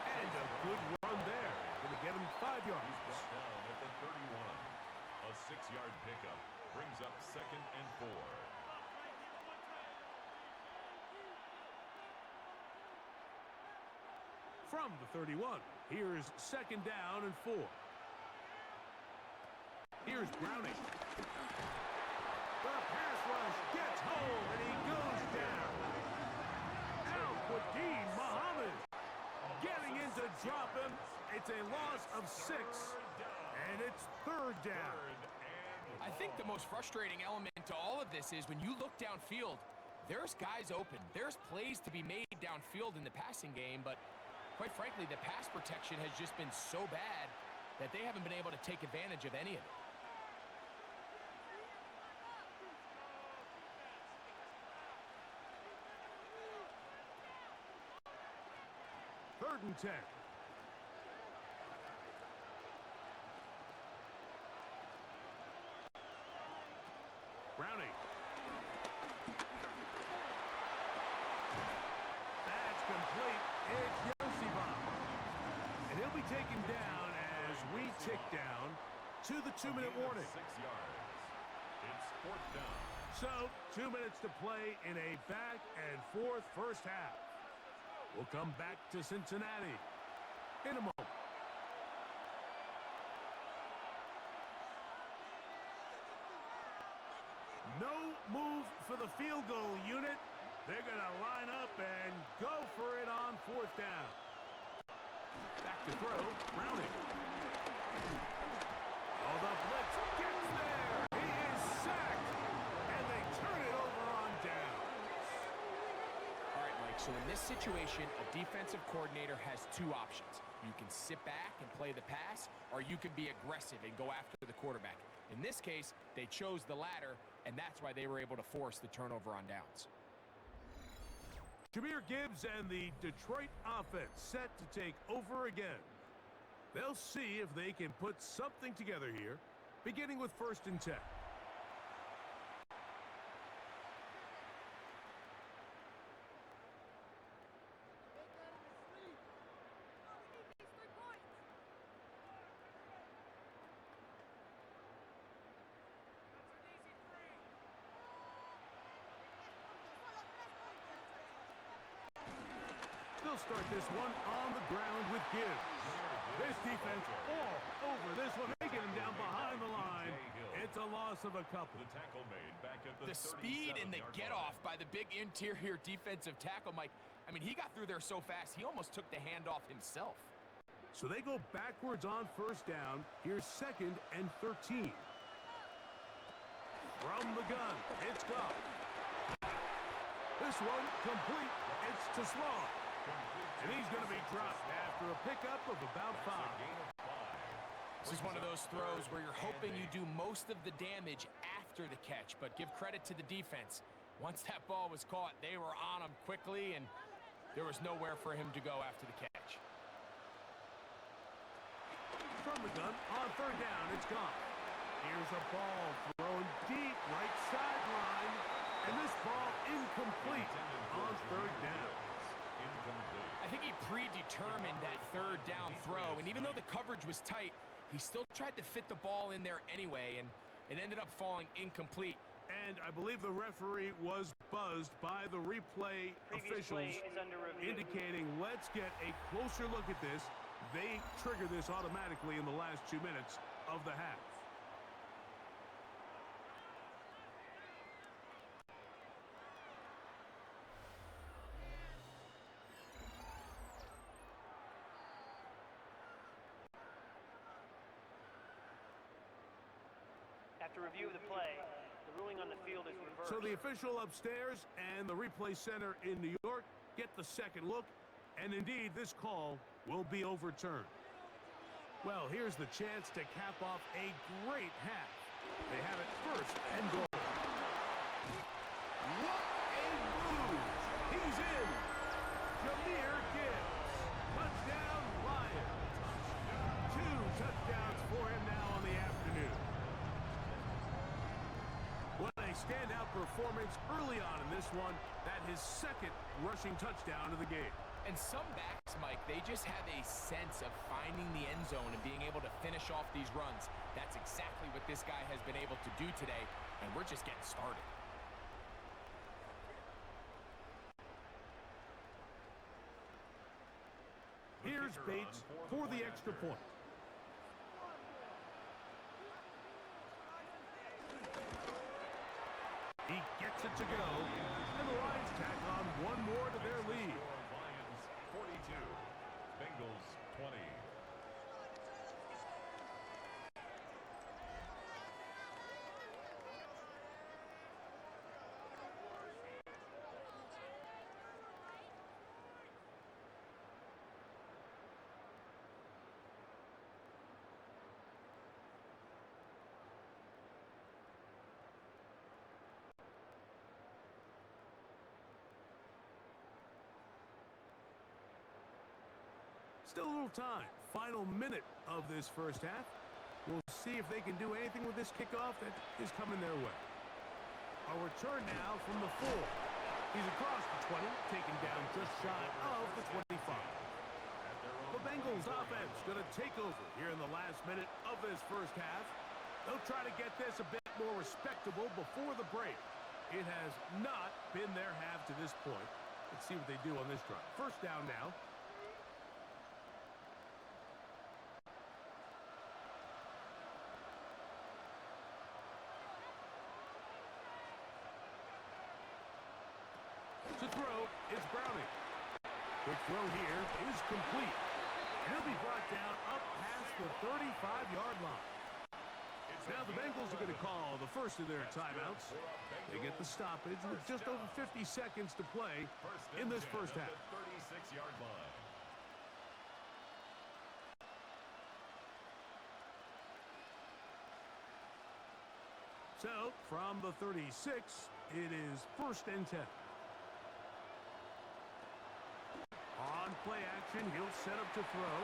And a good run there. Going to get him 5 yards. Down at the 31. A 6-yard pickup brings up 2nd and 4. From the 31, here's 2nd down and 4. Here's Browning. The pass rush gets home, and he goes down. Al-Quadin Muhammad getting in to drop him. It's a loss of 6, and it's 3rd down. I think the most frustrating element to all of this is when you look downfield, there's guys open. There's plays to be made downfield in the passing game, but quite frankly, the pass protection has just been so bad that they haven't been able to take advantage of any of it. Third and 10. Browning. That's complete. It's Yosibah. And he'll be taken down as we tick down to the 2-minute warning. 6 yards. It's 4th down. So, 2 minutes to play in a back and forth first half. We'll come back to Cincinnati in a moment. No move for the field goal unit. They're going to line up and go for it on 4th down. Back to throw, Browning. Oh, the blitz gets there. He is sacked. And they turn it over on down. All right, Mike, so in this situation, a defensive coordinator has 2 options. You can sit back and play the pass, or you can be aggressive and go after the quarterback. In this case, they chose the latter, and that's why they were able to force the turnover on downs. Jahmyr Gibbs and the Detroit offense set to take over again. They'll see if they can put something together here, beginning with 1st and 10. They'll start this one on the ground with Gibbs. This defense all over this one, making him down behind the line. It's a loss of a couple. The tackle made back at the The speed and the 37-yard get-off line. by the big interior defensive tackle, Mike. I mean, he got through there so fast, he almost took the handoff himself. So they go backwards on 1st down. Here's 2nd and 13. From the gun, it's Goff. This one complete. It's to Slaw. And he's going to be dropped after a pickup of about 5. This is one of those throws where you're hoping you do most of the damage after the catch, but give credit to the defense. Once that ball was caught, they were on him quickly, and there was nowhere for him to go after the catch. From the gun, on 3rd down, it's Goff. Here's a ball thrown deep, right sideline, and this ball incomplete on 3rd down. I think he predetermined that 3rd down throw, and even though the coverage was tight, he still tried to fit the ball in there anyway, and it ended up falling incomplete. And I believe the referee was buzzed by the replay officials, indicating let's get a closer look at this. They trigger this automatically in the last 2 minutes of the half. After review of the play, the ruling on the field is reversed. So the official upstairs and the replay center in New York get the second look, and indeed this call will be overturned. Well, here's the chance to cap off a great half. They have it 1st and goal. What a move! He's in! Jahmyr Gibbs. Touchdown, Lions. 2 touchdowns for him now on the afternoon. What a standout performance early on in this one. That his 2nd rushing touchdown of the game. And some backs, Mike, they just have a sense of finding the end zone and being able to finish off these runs. That's exactly what this guy has been able to do today, and we're just getting started. Here's Bates for the extra point. He gets it to go, and the Lions tack on one more to their lead. Lions 42, Bengals 20. Still a little time. Final minute of this 1st half. We'll see if they can do anything with this kickoff that is coming their way. A return now from the 4. He's across the 20, taken down just shy of the 25. The Bengals offense going to take over here in the last minute of this 1st half. They'll try to get this a bit more respectable before the break. It has not been their half to this point. Let's see what they do on this drive. 1st down now. To throw, it's Browning. Quick throw here is complete. And he'll be brought down up past the 35-yard line. Now the Bengals are going to call the first of their timeouts. They get the stoppage with just over 50 seconds to play in this 1st half. 36-yard line. So, from the 36, it is 1st and 10. play action. He'll set up to throw.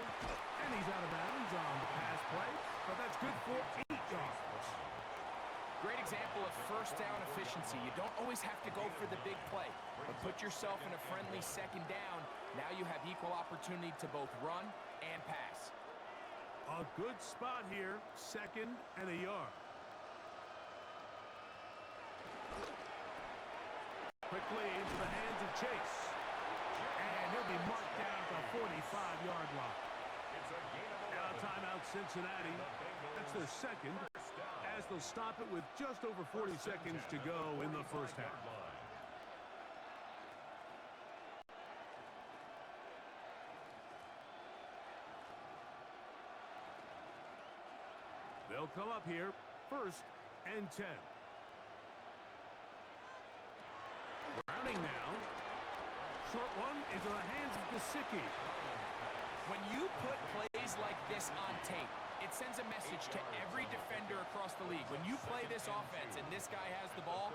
And he's out of bounds on the pass play. But that's good for 8 yards. Great example of first down efficiency. You don't always have to go for the big play, but put yourself in a friendly second down. Now you have equal opportunity to both run and pass. A good spot here, 2nd and a yard. Quickly into the hands of Chase. And he'll be marked down at the 45-yard line. Now timeout Cincinnati. That's their second, as they'll stop it with just over 40 seconds to go in the first half. They'll come up here, 1st and 10. Browning now. Short one into the hands of Gesicki. When you put plays like this on tape, it sends a message to every defender across the league. When you play this offense and this guy has the ball,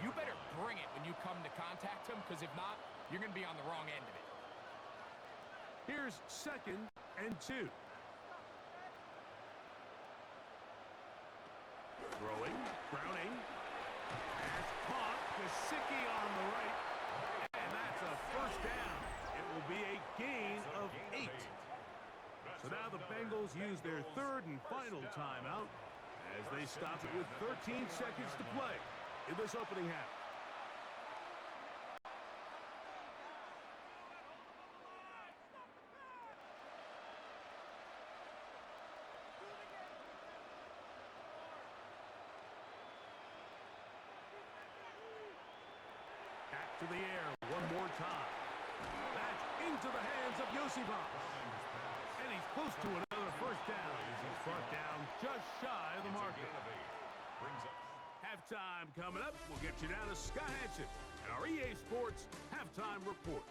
you better bring it when you come to contact him, because if not, you're going to be on the wrong end of it. Here's 2nd and 2. Throwing, Browning. Pass caught. Gesicki on the right. And that's a first down. It will be a gain of 8. So now the Bengals use their 3rd and final timeout as they stop it with 13 seconds to play in this opening half. Back to the air one more time. That's into the hands of Yosibas. And he's close to another first down. He's brought down just shy of the marker. Halftime coming up. We'll get you down to Scott Hansen and our EA Sports Halftime Report.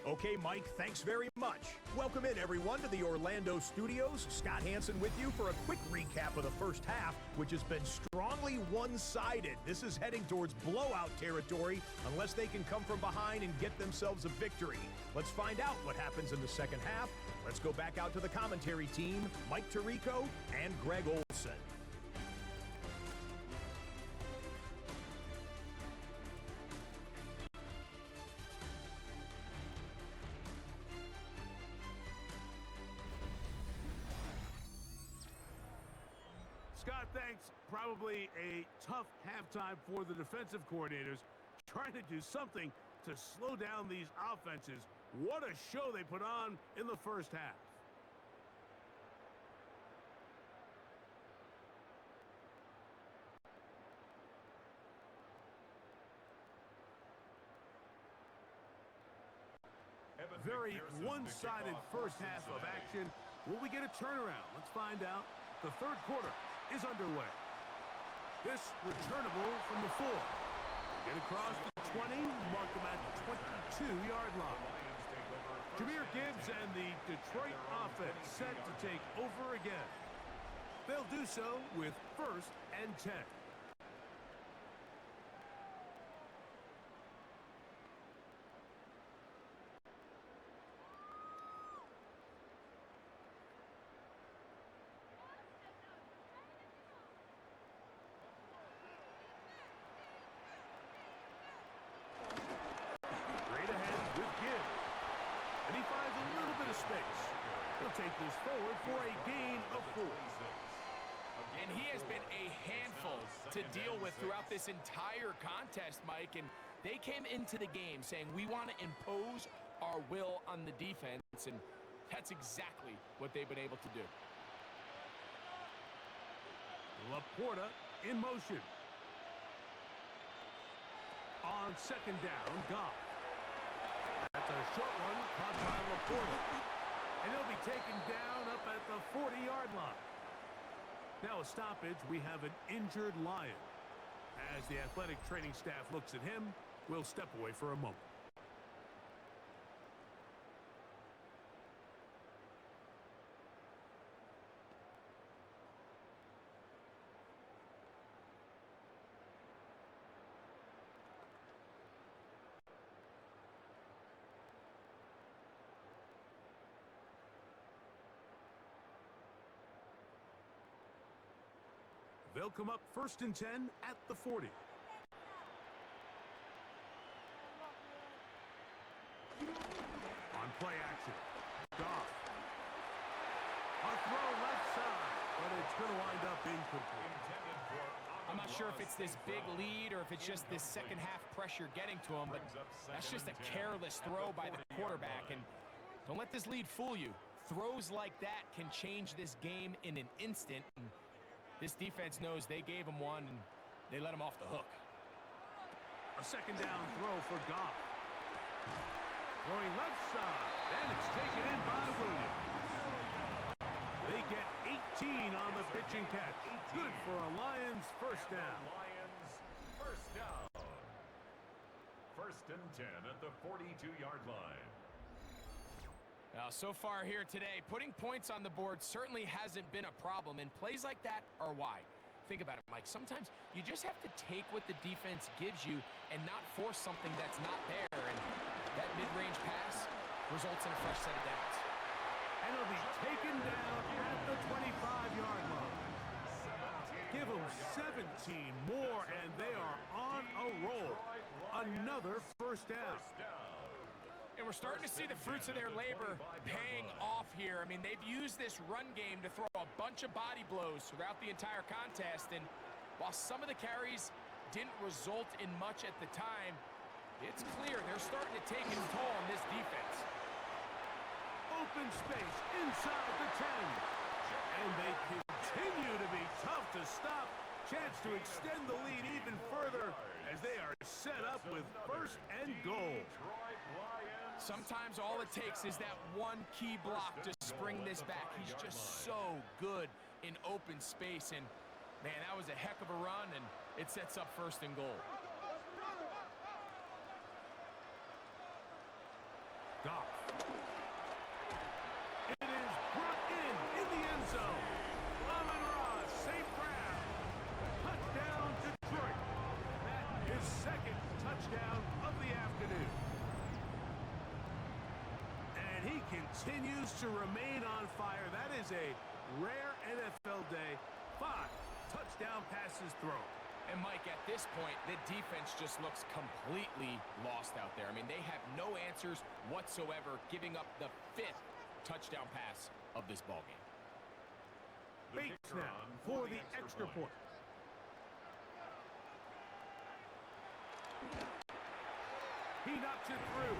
Okay, Mike, thanks very much. Welcome in, everyone, to the Orlando studios. Scott Hansen with you for a quick recap of the first half, which has been strongly one-sided. This is heading towards blowout territory unless they can come from behind and get themselves a victory. Let's find out what happens in the second half. Let's go back out to the commentary team, Mike Tirico and Greg Olson. Scott, thanks. Probably a tough halftime for the defensive coordinators, trying to do something to slow down these offenses. What a show they put on in the first half. Very one-sided first half of action. Will we get a turnaround? Let's find out. The third quarter is underway. This returnable from the 4. Get across the 20, mark them at the 22-yard line. Jahmyr Gibbs and the Detroit offense set to take over again. They'll do so with 1st and 10. Take this forward for a gain of 4. And he has been a handful to deal with throughout this entire contest, Mike. And they came into the game saying, we want to impose our will on the defense. And that's exactly what they've been able to do. Laporta in motion. On 2nd down, Goff. That's a short one, caught by Laporta. And he'll be taken down up at the 40-yard line. Now a stoppage, we have an injured Lion. As the athletic training staff looks at him, we'll step away for a moment. They'll come up 1st and 10 at the 40. On play action, Goff. A throw left side, but it's going to wind up incomplete. I'm not sure if it's this big lead or if it's just this second half pressure getting to him, but that's just a careless throw by the quarterback. And don't let this lead fool you. Throws like that can change this game in an instant. And this defense knows they gave him one, and they let him off the hook. A second down throw for Goff. Throwing left side, and it's taken in by Williams. They get 18 on the pitching catch. Good for a Lions first down. Lions first down. 1st and 10 at the 42-yard line. Now, so far here today, putting points on the board certainly hasn't been a problem, and plays like that are why. Think about it, Mike. Sometimes you just have to take what the defense gives you and not force something that's not there, and that mid-range pass results in a fresh set of downs. And it'll be taken down at the 25-yard line. Give them 17 more, and they are on a roll. Another first down. And we're starting to see the fruits of their labor paying off here. I mean, they've used this run game to throw a bunch of body blows throughout the entire contest. And while some of the carries didn't result in much at the time, it's clear they're starting to take its toll on this defense. Open space inside the 10. And they continue to be tough to stop. Chance to extend the lead even further as they are set up with 1st and goal. Sometimes all it takes is that one key block to spring this back. He's just so good in open space. And, man, that was a heck of a run, and it sets up 1st and goal. Goff. It is brought in the end zone. Amon-Ra, safe grab. Touchdown, Detroit. That is 2nd touchdown of the afternoon. And he continues to remain on fire. That is a rare NFL day. 5 touchdown passes thrown. And, Mike, at this point, the defense just looks completely lost out there. I mean, they have no answers whatsoever, giving up the 5th touchdown pass of this ballgame. Bates now for the extra point. He knocks it through.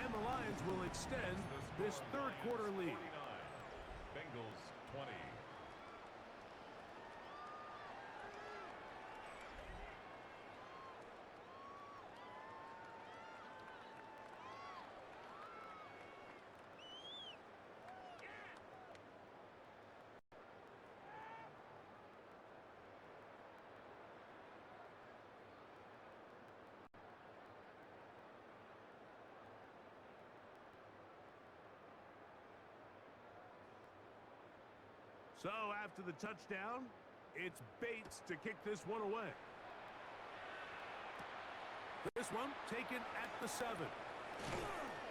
And the Lions will extend this 3rd quarter lead. 49. Bengals 20. So after the touchdown, it's Bates to kick this one away. This one taken at the 7.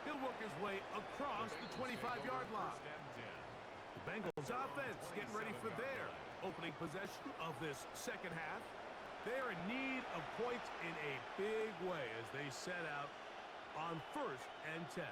He'll work his way across the 25-yard line. The Bengals offense getting ready for their opening possession of this second half. They're in need of points in a big way as they set out on 1st and 10.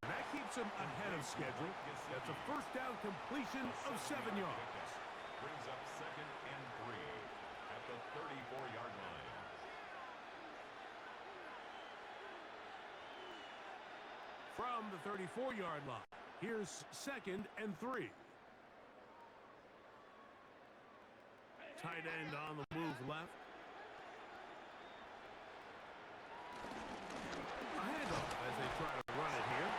That keeps him ahead of schedule. That's a first down completion of 7 yards. Brings up 2nd and 3 at the 34-yard line. From the 34-yard line, here's 2nd and 3. Tight end on the move left. A handoff as they try to run it here.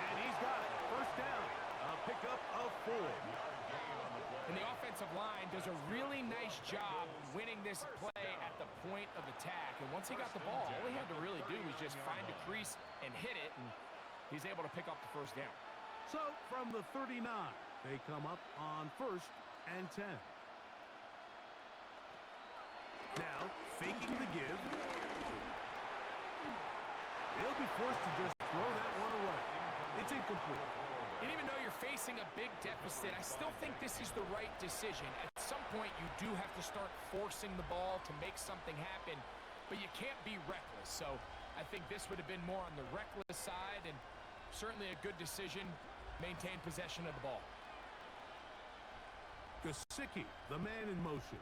And he's got it. First down. A pickup of 4. And the offensive line does a really nice job winning this play at the point of attack. And once he got the ball, all he had to really do was just find a crease and hit it. And he's able to pick up the first down. So from the 39, they come up on 1st and 10. Now, faking the give. He'll be forced to just throw that one away. It's incomplete. And even though you're facing a big deficit, I still think this is the right decision. At some point, you do have to start forcing the ball to make something happen, but you can't be reckless. So I think this would have been more on the reckless side, and certainly a good decision. Maintain possession of the ball. Gesicki, the man in motion.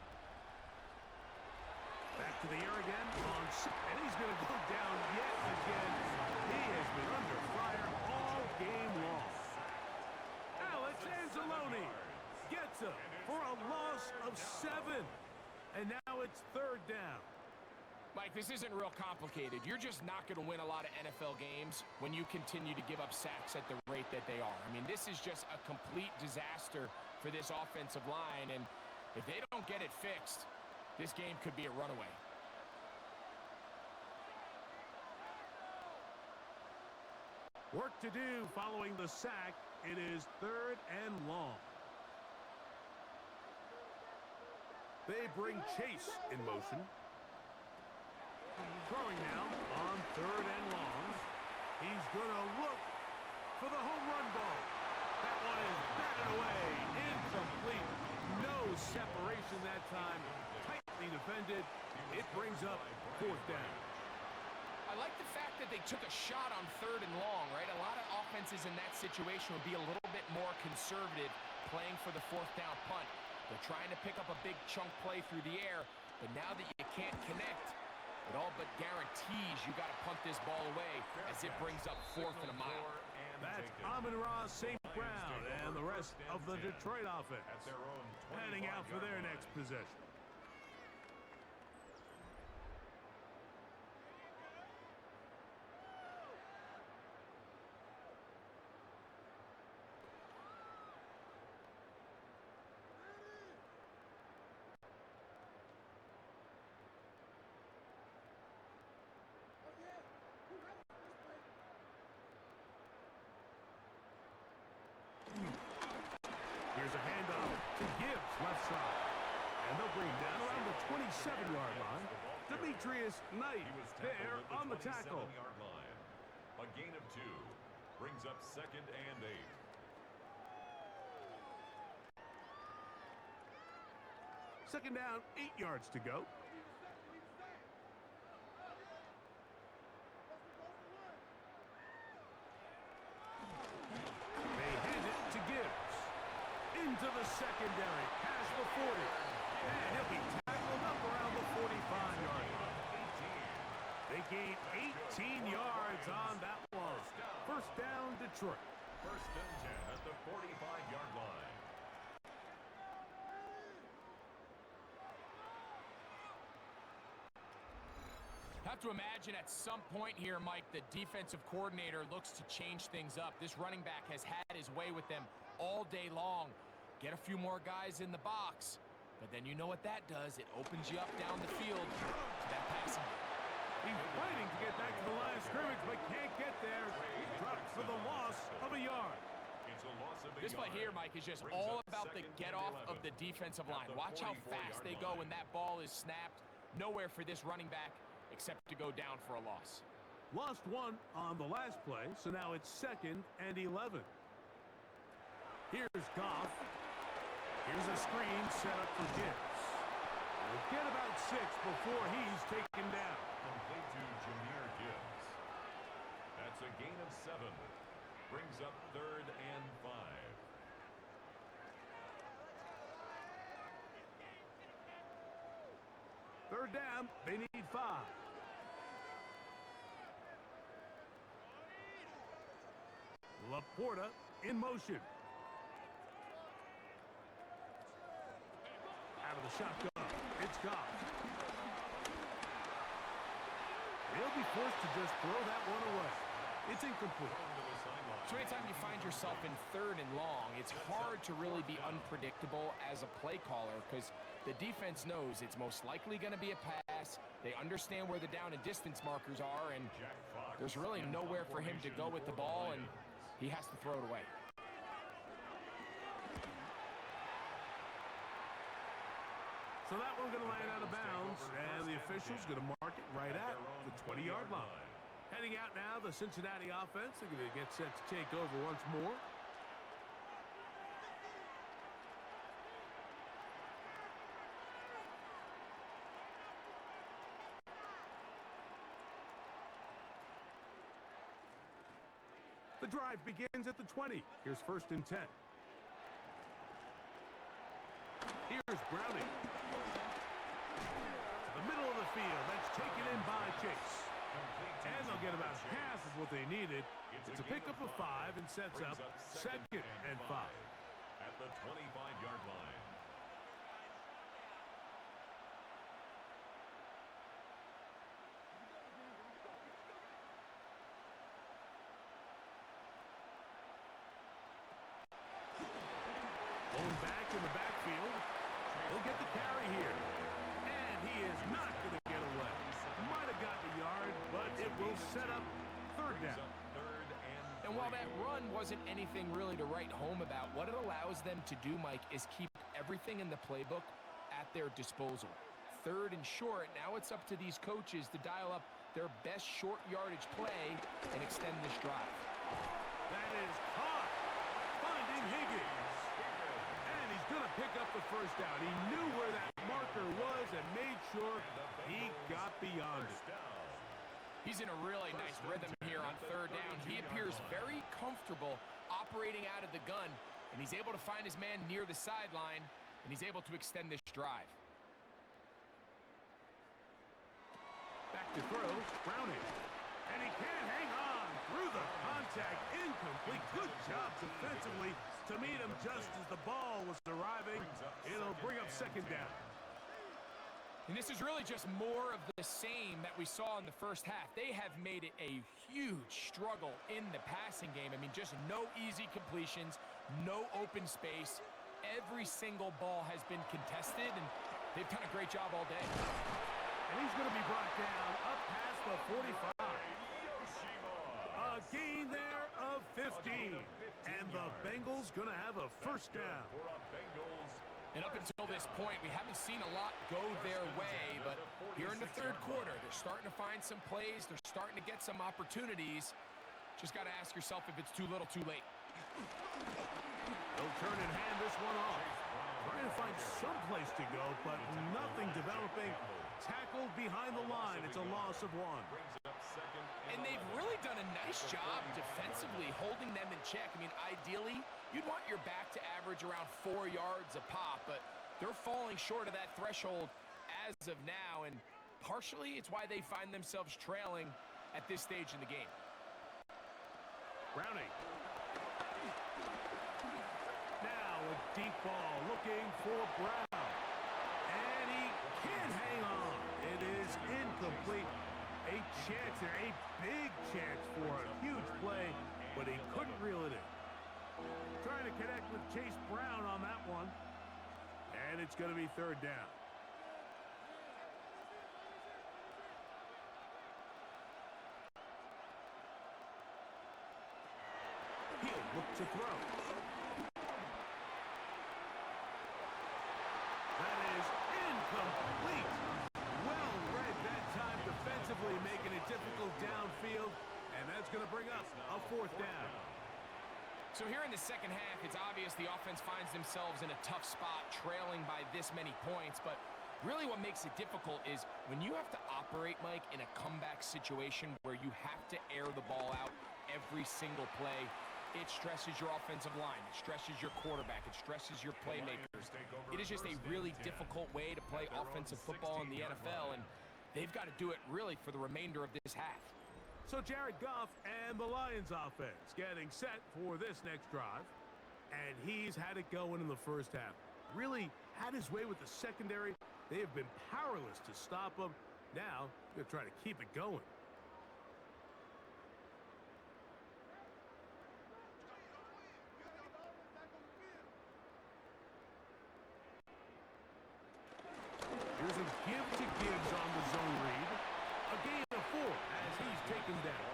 Back to the air again, and he's going to go down yet again. He has been under fire all game long. Alex Anzalone gets him for a loss of 7. And now it's 3rd down. Mike, this isn't real complicated. You're just not going to win a lot of NFL games when you continue to give up sacks at the rate that they are. I mean, this is just a complete disaster for this offensive line, and if they don't get it fixed, this game could be a runaway. Work to do following the sack. It is 3rd and long. They bring Chase in motion. Throwing now on 3rd and long. He's going to look for the home run ball. That one is batted away. Incomplete. No separation that time. Tightly defended. It brings up 4th down. I like the fact that they took a shot on 3rd and long, right? A lot of offenses in that situation would be a little bit more conservative playing for the 4th down punt. They're trying to pick up a big chunk play through the air, but now that you can't connect, it all but guarantees you got to punt this ball away as it brings up 4th and a mile. That's Amon-Ra St. Brown and the rest of the Detroit offense heading out for their next possession. Here's a handoff to Gibbs, left side. And they'll bring him down around the 27-yard line. Demetrius Knight there on the tackle. Line. A gain of 2 brings up 2nd and 8. 2nd down, 8 yards to go. They hand it to Gibbs. Into the secondary, past the 40. And he'll be tackled up around the 45-yard line. They gain 18 yards on that one. 1st down, Detroit. 1st and 10 at the 45-yard line. Have to imagine at some point here, Mike, the defensive coordinator looks to change things up. This running back has had his way with them all day long. Get a few more guys in the box, but then you know what that does. It opens you up down the field to that passing game. He's fighting to get back to the line of scrimmage, but can't get there. Dropped for the loss of a yard. It's a loss of a This play yard. here, Mike, is just Brings all up about the 2nd get and off 11 of the defensive at line. the Watch how 44-yard fast they line. go when that ball is snapped. Nowhere for this running back except to go down for a loss. Lost 1 on the last play, so now it's 2nd and 11. Here's Goff. Here's a screen set up for Gibbs. We'll get about 6 before he's taken down. Complete to Jahmyr Gibbs. That's a gain of 7. Brings up 3rd and 5. Third down, they need 5. Laporta in motion. Out of the shotgun, it's Goff. He'll be forced to just throw that one away. It's incomplete. So anytime you find yourself in 3rd and long, it's hard to really be unpredictable as a play caller because the defense knows it's most likely going to be a pass pass. They understand where the down and distance markers are, and there's really nowhere for him to go with the ball, and he has to throw it away. So that one's going to land out of bounds, and the official's going to mark it right at the 20-yard line. Heading out now, the Cincinnati offense. They're going to get set to take over once more. The drive begins at the 20. Here's 1st and 10. Here's Browning. The middle of the field. That's taken in by Chase. And they'll get about half of what they needed. It's a pickup of 5 and sets up 2nd and 5. At the 25-yard line. Going back in the backfield. He'll get the carry here. And he is not going to get away. Might have gotten a yard, but it will set up 3rd down. And while that run wasn't anything really to write home about, what it allows them to do, Mike, is keep everything in the playbook at their disposal. 3rd and short, now it's up to these coaches to dial up their best short yardage play and extend this drive. That is caught. Finding Higgins. And he's going to pick up the 1st down. He knew where that marker was and made sure he got beyond it. He's in a really nice rhythm here on 3rd down. He appears very comfortable operating out of the gun, and he's able to find his man near the sideline, and he's able to extend this drive. Back to throw, Browning. And he can't hang on through the contact. Incomplete. Good job defensively to meet him just as the ball was arriving. It'll bring up 2nd down. And this is really just more of the same that we saw in the first half. They have made it a huge struggle in the passing game. I mean, just no easy completions, no open space. Every single ball has been contested, and they've done a great job all day. And he's going to be brought down up past the 45. A gain there of 15. And the Bengals going to have a 1st down. And up until this point, we haven't seen a lot go their way, but here in the 3rd quarter, they're starting to find some plays. They're starting to get some opportunities. Just got to ask yourself if it's too little, too late. They'll turn and hand this one off. Trying to find some place to go, but nothing developing. Tackled behind the line. It's a loss of 1. And they've really done a nice job defensively holding them in check. I mean, ideally, you'd want your back to average around 4 yards a pop, but they're falling short of that threshold as of now, and partially it's why they find themselves trailing at this stage in the game. Browning. Now a deep ball looking for Brown. And he can't hang on. It is incomplete. A chance there, a big chance for a huge play, but he couldn't reel it in. Trying to connect with Chase Brown on that one. And it's going to be 3rd down. He'll look to throw. That is incomplete. Well read that time defensively, making it difficult downfield. And that's going to bring up a 4th down. So here in the second half, it's obvious the offense finds themselves in a tough spot, trailing by this many points. But really what makes it difficult is when you have to operate, Mike, in a comeback situation where you have to air the ball out every single play, it stresses your offensive line. It stresses your quarterback. It stresses your playmakers. It is just a really difficult way to play offensive football in the NFL, and they've got to do it really for the remainder of this half. So Jared Goff and the Lions offense getting set for this next drive. And he's had it going in the first half. Really had his way with the secondary. They have been powerless to stop him. Now, they're trying to keep it going. Here's a give to Gibbs on the zone. second down.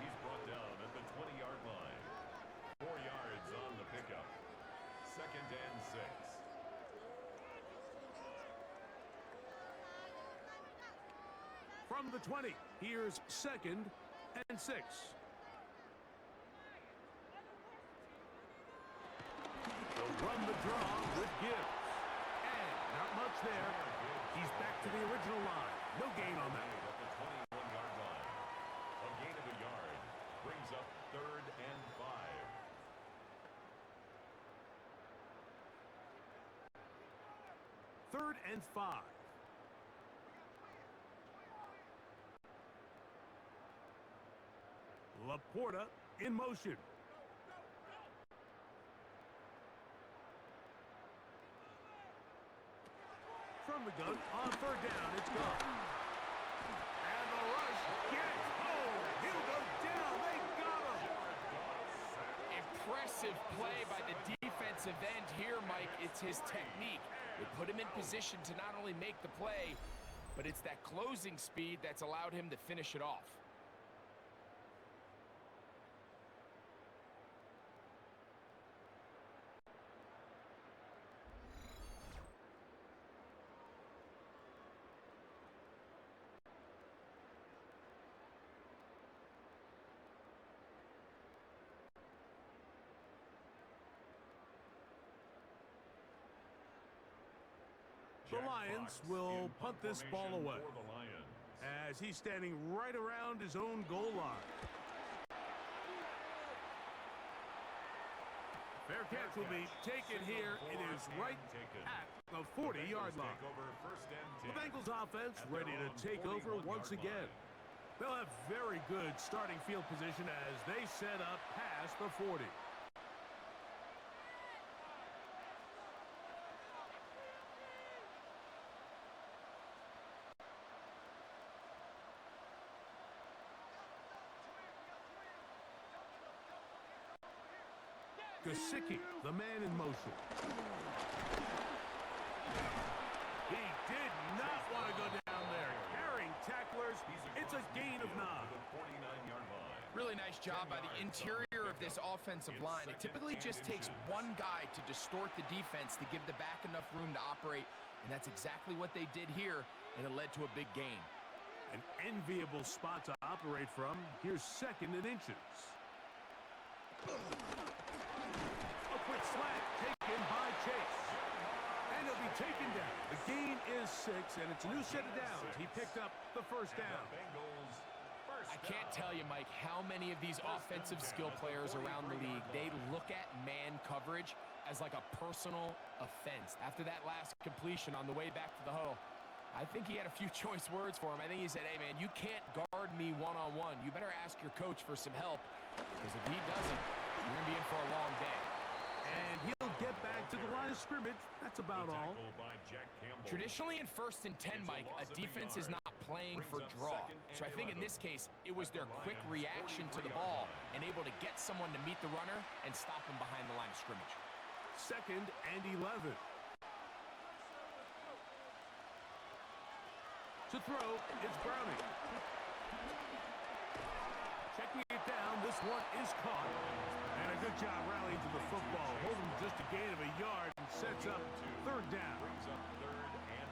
He's brought down at the 20-yard line. 4 yards on the pickup. Second and 6. From the 20, here's second and 6. They'll run the draw with Gibbs. And not much there. He's back to the original line. No gain on that. At the 21-yard line. A gain of a yard brings up third and 5. Third and 5. Laporta in motion. From the gun, on third down, it's gone. And the rush gets home. He'll go down. They got him. Impressive play by the defensive end here, Mike. It's his technique. It put him in position to not only make the play, but it's that closing speed that's allowed him to finish it off. The Lions will punt this ball away For the Lions. as he's standing right around his own goal line. Fair catch will be taken here. It is right at the 40-yard line. The Bengals offense ready to take over once again. They'll have very good starting field position as they set up past the 40. Gesicki, the man in motion. He did not want to go down there. Carrying tacklers, it's a gain of 9. Really nice job by the interior of this offensive line. It typically just takes one guy to distort the defense to give the back enough room to operate, and that's exactly what they did here, and it led to a big gain. An enviable spot to operate from. Here's second and inches. A quick slant taken by Chase. And he'll be taken down. The gain is 6, and it's a new set of downs. He picked up the first down. I can't tell you, Mike, how many of these offensive skill players around the league, they look at man coverage as like a personal offense. After that last completion on the way back to the huddle, I think he had a few choice words for him. I think he said, hey, man, you can't guard me one-on-one. You better ask your coach for some help, because if he doesn't, you're going to be in for a long day. And he'll get back to the line of scrimmage. That's about all. Traditionally in 1st and 10, Mike, a defense is not playing for draw. So I think in this case, it was their quick reaction to the ball and able to get someone to meet the runner and stop him behind the line of scrimmage. 2nd and 11. To throw, it's Browning. Checking it down, this one is caught. And a good job rallying to the football. Holding just a gain of a yard and sets up third down. Brings up third and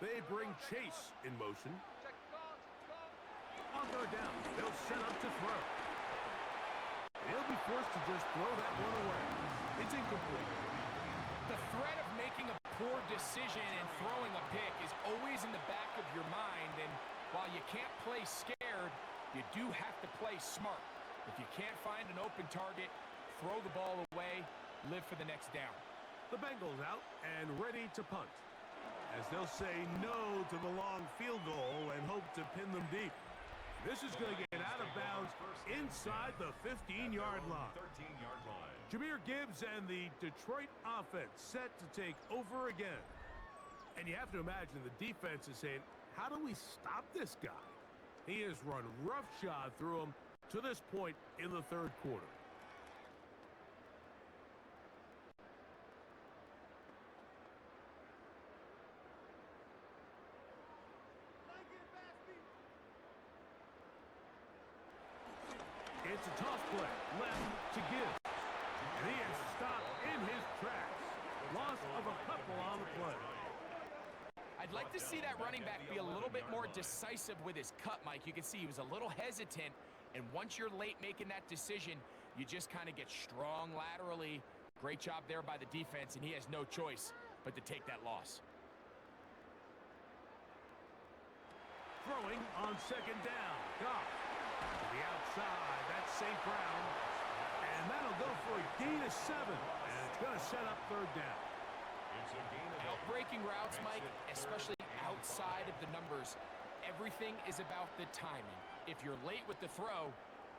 9. They bring Chase in motion. On third down, they'll set up to throw. He'll be forced to just throw that one away. It's incomplete. The threat of making a poor decision and throwing a pick is always in the back of your mind, and while you can't play scared, you do have to play smart. If you can't find an open target, throw the ball away, live for the next down. The Bengals out and ready to punt, as they'll say no to the long field goal and hope to pin them deep. This is going to get out of bounds inside the 15-yard line. 13-yard line. Jahmyr Gibbs and the Detroit offense set to take over again. And you have to imagine the defense is saying, how do we stop this guy? He has run roughshod through him to this point in the third quarter. It's a toss play left to give. And he is stopped in his tracks. Loss of a couple on the play. I'd like to see that running back be a little bit more decisive with his cut, Mike. You can see he was a little hesitant, and once you're late making that decision, you just kind of get strong laterally. Great job there by the defense, and he has no choice but to take that loss. Throwing on second down. Goff to the outside. That's St. Brown. And that'll go for a gain of 7. And it's going to set up third down. Outbreaking routes, Mike, especially outside of the numbers, everything is about the timing. If you're late with the throw,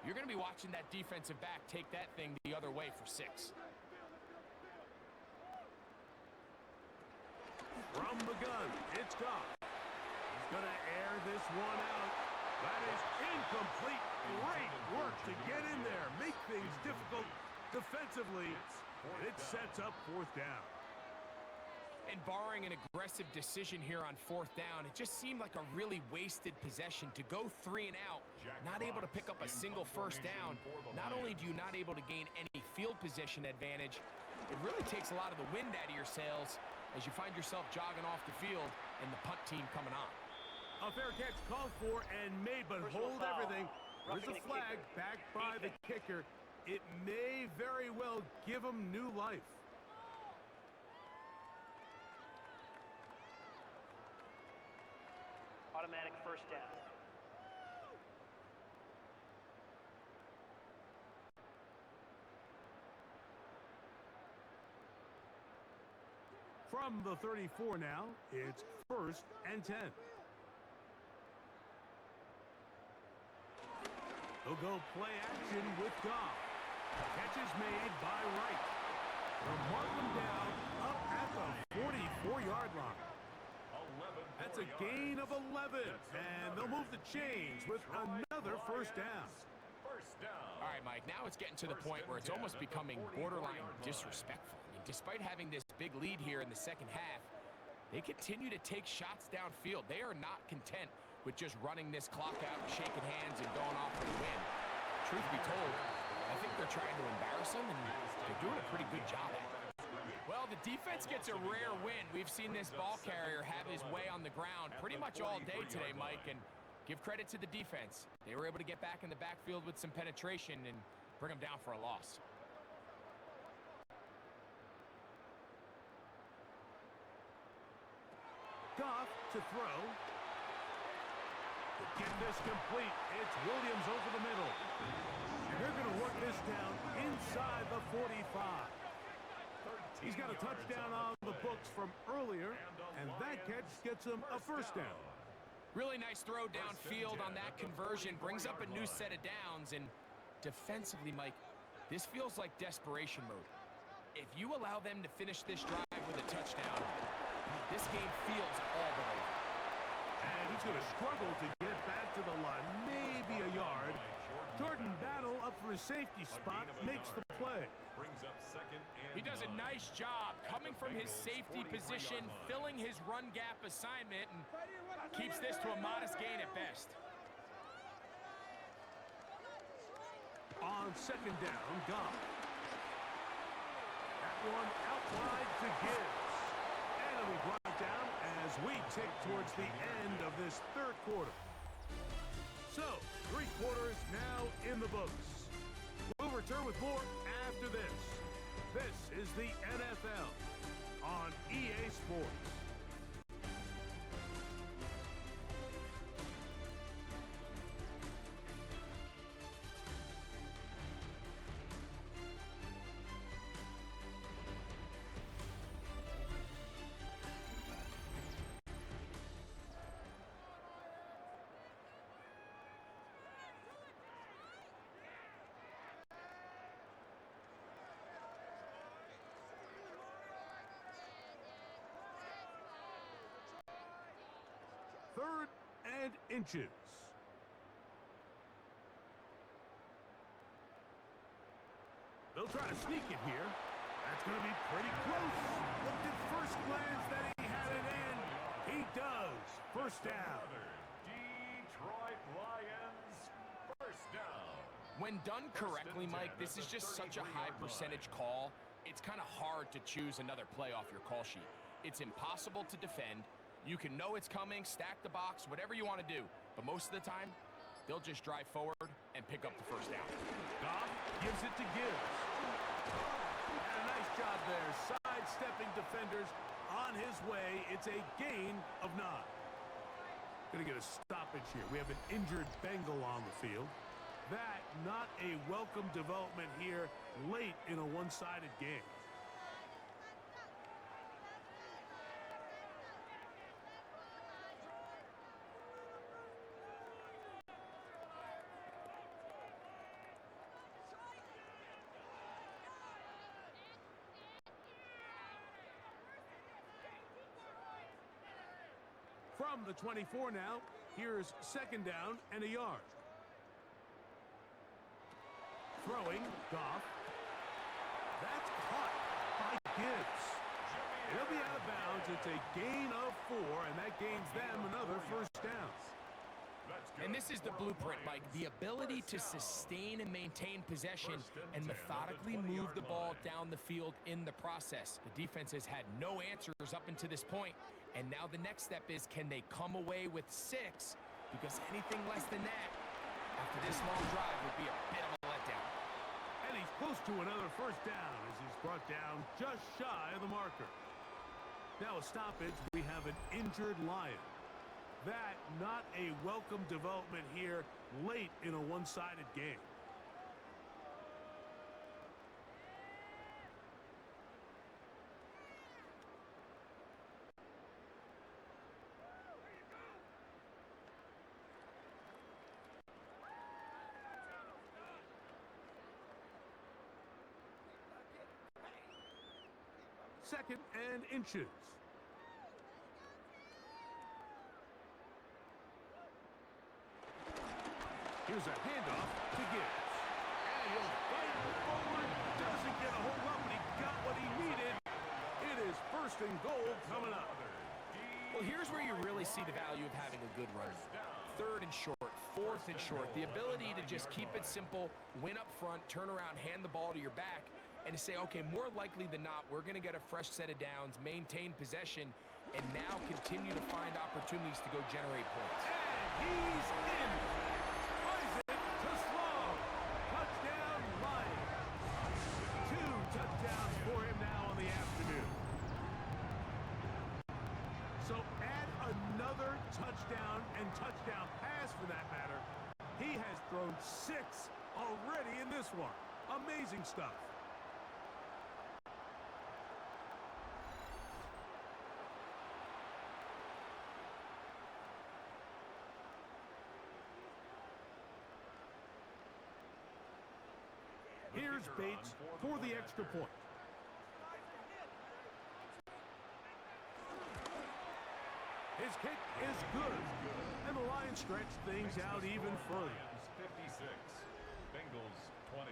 you're going to be watching that defensive back take that thing the other way for 6. From the gun, it's Goff. He's going to air this one out. That is incomplete. Great work to get in there. Make things difficult defensively. And it sets up fourth down. And barring an aggressive decision here on fourth down, it just seemed like a really wasted possession to go 3 and out, not able to pick up a single first down. Not only do you not able to gain any field position advantage, it really takes a lot of the wind out of your sails as you find yourself jogging off the field and the punt team coming on. A fair catch called for and made, but hold everything. There's a flag backed by the kicker. It may very well give him new life. Automatic first down. From the 34 now, it's 1st and 10. They'll go play action with Goff. Catch is made by Wright. They'll mark him down up at the 44-yard line. That's a gain of 11, and they'll move the chains with another first down. All right, Mike, now it's getting to the point where it's almost becoming borderline disrespectful. I mean, despite having this big lead here in the second half, they continue to take shots downfield. They are not content with just running this clock out, shaking hands, and going off for the win. Truth be told, I think they're trying to embarrass them, and they're doing a pretty good job at it. Well, the defense gets a rare win. We've seen this ball carrier have his way on the ground pretty much all day today, Mike, and give credit to the defense. They were able to get back in the backfield with some penetration and bring them down for a loss. Goff to throw. To get this complete, it's Williams over the middle. And they're going to work this down inside the 45. He's got a touchdown on the books from earlier, and that catch gets him a first down. Really nice throw downfield on that conversion. Brings up a new set of downs, and defensively, Mike, this feels like desperation mode. If you allow them to finish this drive with a touchdown, this game feels all but over. And he's going to struggle to get back to the line, maybe a yard. Jordan Battle up for a safety spot, makes the play. He does a nice job coming from his safety position, filling his run gap assignment, and keeps this to a modest gain at best. On second down, Goff. That one out wide to Gibbs. And it'll be brought down as we tick towards the end of this third quarter. So, 3 quarters now in the books. We'll return with more after this. This is the NFL on EA Sports. Third and inches. They'll try to sneak it here. That's going to be pretty close. Looked at first glance that he had it in. He does. First down. Detroit Lions, first down. When done correctly, Mike, this is just such a high percentage call. It's kind of hard to choose another play off your call sheet. It's impossible to defend. You can know it's coming, stack the box, whatever you want to do. But most of the time, they'll just drive forward and pick up the first down. Goff gives it to Gibbs. And a nice job there, sidestepping defenders on his way. It's a gain of 9. Gonna get a stoppage here. We have an injured Bengal on the field. That not a welcome development here late in a one-sided game. From the 24 now, here's second down and a yard. Throwing, Goff. That's caught by Gibbs. He'll be out of bounds. It's a gain of 4, and that gains them another first down. And this is the blueprint, Mike. The ability to sustain and maintain possession and methodically move the ball down the field in the process. The defense has had no answers up until this point. And now the next step is, can they come away with 6? Because anything less than that, after this long drive, would be a bit of a letdown. And he's close to another first down as he's brought down just shy of the marker. Now a stoppage, we have an injured Lion. That not a welcome development here late in a one-sided game. Second and inches. Here's a handoff to Gibbs. And he'll fight forward. Doesn't get a hold up, but he got what he needed. It is first and goal coming up. Well, here's where you really see the value of having a good run. Third and short, fourth and short. The ability to just keep it simple, win up front, turn around, hand the ball to your back, and to say, okay, more likely than not, we're going to get a fresh set of downs, maintain possession, and now continue to find opportunities to go generate points. And he's in. Isaac to slow. Touchdown, Lions. 2 touchdowns for him now on the afternoon. So add another touchdown and touchdown pass for that matter. He has thrown 6 already in this one. Amazing stuff. Here's Bates for the extra point. His kick is good. And the Lions stretch things out even further. 56, Bengals 20.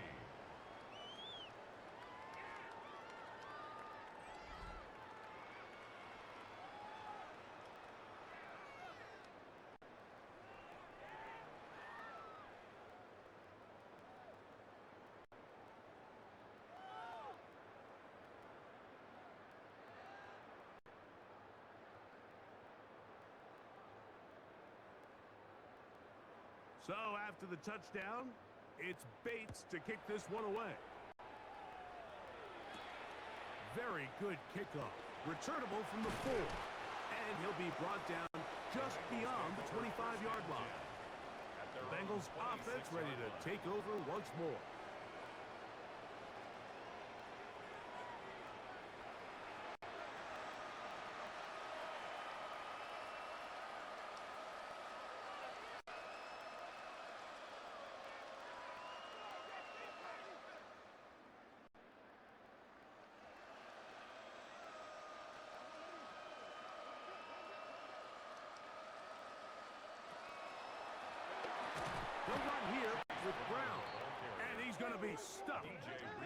So after the touchdown, it's Bates to kick this one away. Very good kickoff. Returnable from the 4. And he'll be brought down just beyond the 25-yard line. The Bengals offense ready to take over once more. He'll run here with Brown. And he's He's going to be stuffed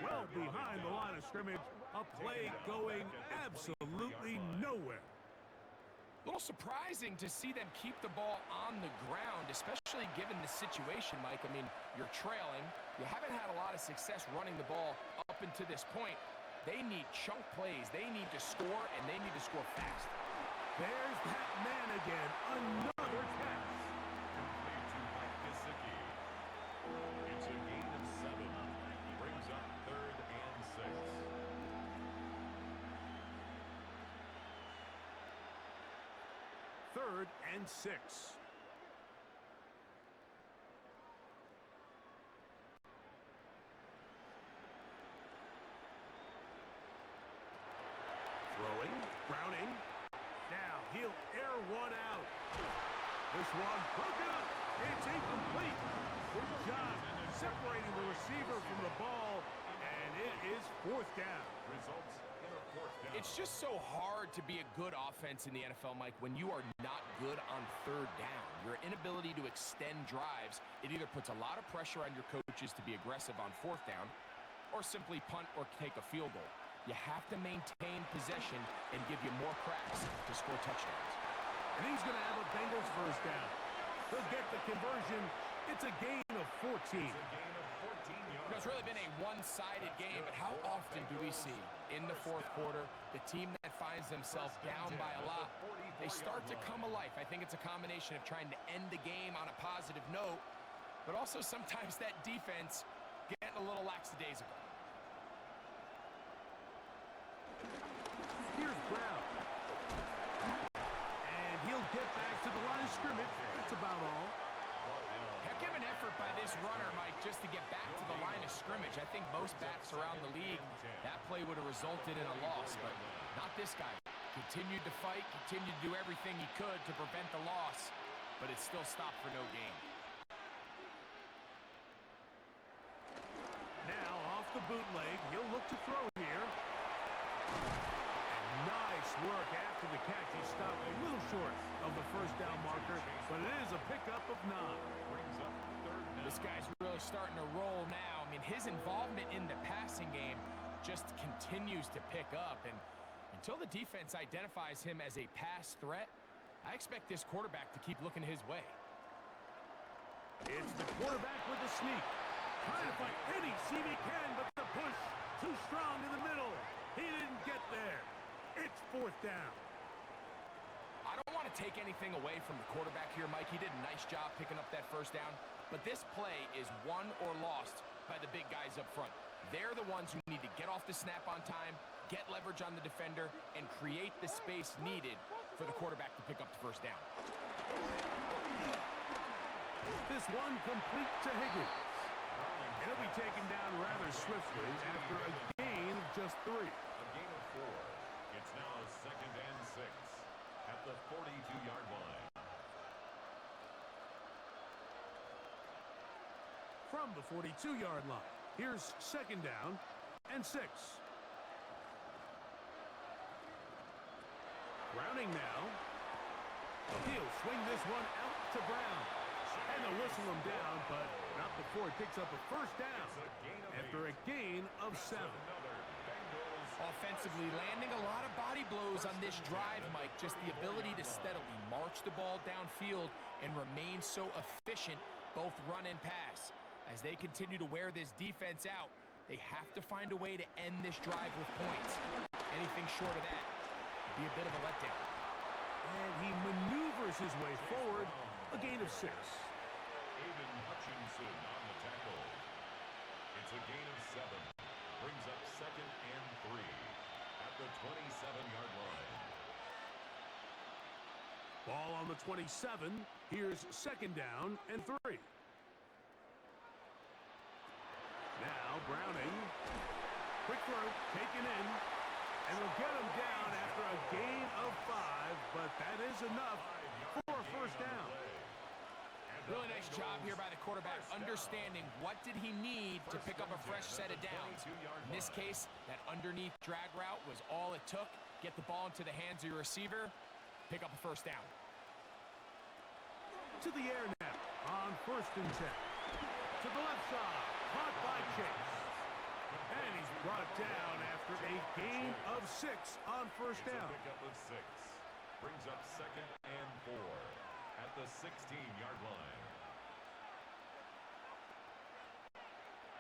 well behind the line of scrimmage. A play going absolutely nowhere. A little surprising to see them keep the ball on the ground, especially given the situation, Mike. I mean, you're trailing. You haven't had a lot of success running the ball up until this point. They need chunk plays. They need to score, and they need to score fast. There's that man again. Another catch. Complete to Mike Gesicki. It's a gain of 7. Brings up 3rd and 6. Third and 6. Throwing, Browning. Now he'll air one out. This one broken up. It's incomplete. Good job separating the receiver from the ball, and it is 4th down. Results in a 4th down. It's just so hard to be a good offense in the NFL, Mike, when you are not good on 3rd down. Your inability to extend drives, it either puts a lot of pressure on your coaches to be aggressive on 4th down or simply punt or take a field goal. You have to maintain possession and give you more cracks to score touchdowns. And he's going to have a Bengals first down. He'll get the conversion. It's a gain of 14. It's a gain of 14 yards. It's really been a one-sided game, but how often do we see in the 4th quarter the team that finds themselves down by a lot, they start to come alive? I think it's a combination of trying to end the game on a positive note, but also sometimes that defense getting a little lackadaisical. Here's Brown. And he'll get back to the line of scrimmage. That's about all. Heck of an effort by this runner, Mike, just to get back to the line of scrimmage. I think most backs around the league, that play would have resulted in a loss, but not this guy. Continued to fight, continued to do everything he could to prevent the loss, but it still stopped for no gain. Now off the bootleg, he'll look to throw here. And nice work after the catch. He stopped a little short of the first down marker, but it is a pickup of 9. Brings up 3rd down. This guy's really starting to roll now. I mean, his involvement in the passing game just continues to pick up, and until the defense identifies him as a pass threat, I expect this quarterback to keep looking his way. It's the quarterback with the sneak. Trying to find any seam he can, but the push too strong in the middle. He didn't get there. It's 4th down. I don't want to take anything away from the quarterback here, Mike. He did a nice job picking up that first down, but this play is won or lost by the big guys up front. They're the ones who need to get off the snap on time, get leverage on the defender, and create the space needed for the quarterback to pick up the first down. This one complete to Higgins. And he'll be taken down rather swiftly after a gain of just 3. A gain of 4. It's now 2nd and 6 at the 42-yard line. From the 42-yard line, here's 2nd down and 6. Browning now. He'll swing this one out to Brown. And they'll whistle him down, but not before he picks up a first down after a gain of 7. Offensively, landing a lot of body blows on this drive, Mike. Just the ability to steadily march the ball downfield and remain so efficient, both run and pass. As they continue to wear this defense out, they have to find a way to end this drive with points. Anything short of that would be a bit of a letdown. And he maneuvers his way forward, a gain of 6. Aiden Hutchinson on the tackle. It's a gain of 7. Brings up 2nd and 3 at the 27-yard line. Ball on the 27. Here's 2nd down and 3. Now Browning. Quick throw, taken in. And we'll get him down after a gain of 5, but that is enough for a first down. Really nice job here by the quarterback, understanding what did he need to pick up a fresh set of downs. In this case, that underneath drag route was all it took. Get the ball into the hands of your receiver, pick up a first down. To the air now on 1st and 10. to the left side. Caught by Chase. And he's brought down after a gain of 6 on first down. Pickup of 6. Brings up 2nd and 4 at the 16-yard line.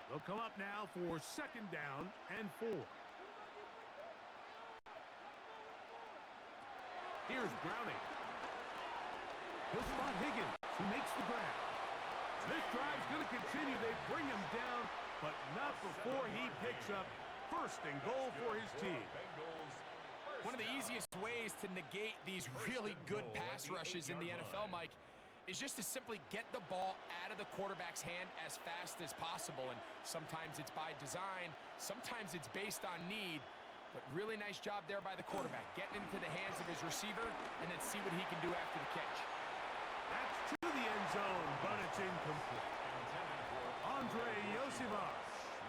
They'll come up now for 2nd down and 4. Here's Browning. He'll spot Higgins, who makes the grab. This drive's going to continue. They bring him down, but not before he picks up 1st and goal for his team. One of the easiest ways to negate these really good pass rushes in the NFL, Mike, is just to simply get the ball out of the quarterback's hand as fast as possible. And sometimes it's by design, sometimes it's based on need. But really nice job there by the quarterback, getting into the hands of his receiver and then see what he can do after the catch. That's to the end zone, but it's incomplete. Andre Yosivas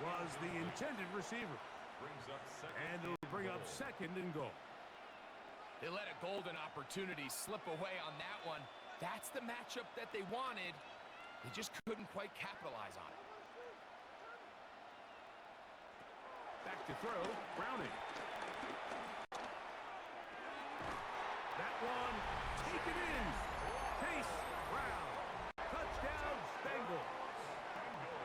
was the intended receiver. And it'll bring up 2nd and goal. They let a golden opportunity slip away on that one. That's the matchup that they wanted. They just couldn't quite capitalize on it. Back to throw, Browning. That one, taken in. Chase Brown. Touchdown, Bengals.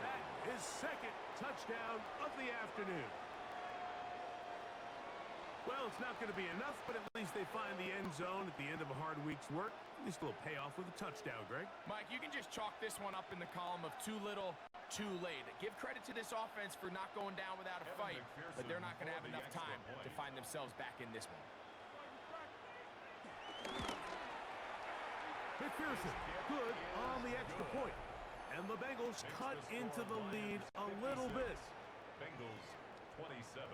That is 2nd touchdown of the afternoon. Well, it's not going to be enough, but at least they find the end zone at the end of a hard week's work. At least a little payoff with a touchdown, Greg. Mike, you can just chalk this one up in the column of too little, too late. Give credit to this offense for not going down without a fight, but they're not going to have enough time to find themselves back in this one. McPherson, good on the extra point. And the Bengals cut into the lead a little bit. Bengals 27.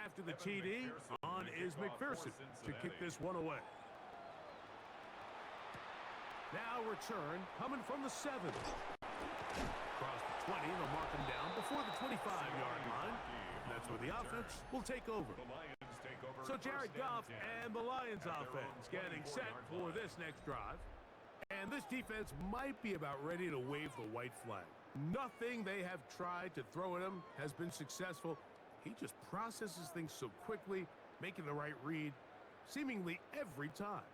After the TD, on is McPherson to kick this one away. Now return coming from the 7. Across the 20, they'll mark him down before the 25-yard line. That's where the offense will take over. So Jared Goff and the Lions offense getting set for this next drive. And this defense might be about ready to wave the white flag. Nothing they have tried to throw at him has been successful. He just processes things so quickly, making the right read, seemingly every time.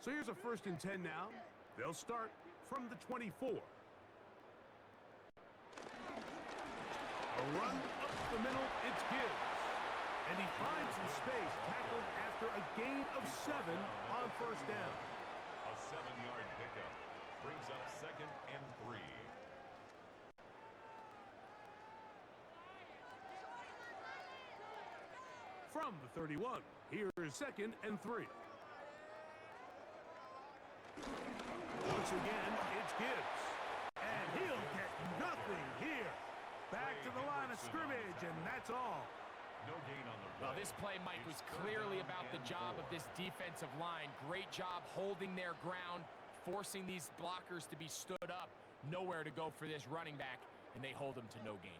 So here's a 1st and 10 now. They'll start from the 24. A run up the middle, it's Gibbs. And he finds some space, tackled after a gain of 7 on 1st down. A 7-yard pickup brings up 2nd and 3. From the 31, here's 2nd and 3. Once again, it's Gibbs. And he'll get nothing here. Back to the line of scrimmage, and that's all. No gain on the play. Well, this play, Mike, was clearly about the job of this defensive line. Great job holding their ground, forcing these blockers to be stood up. Nowhere to go for this running back, and they hold him to no gain.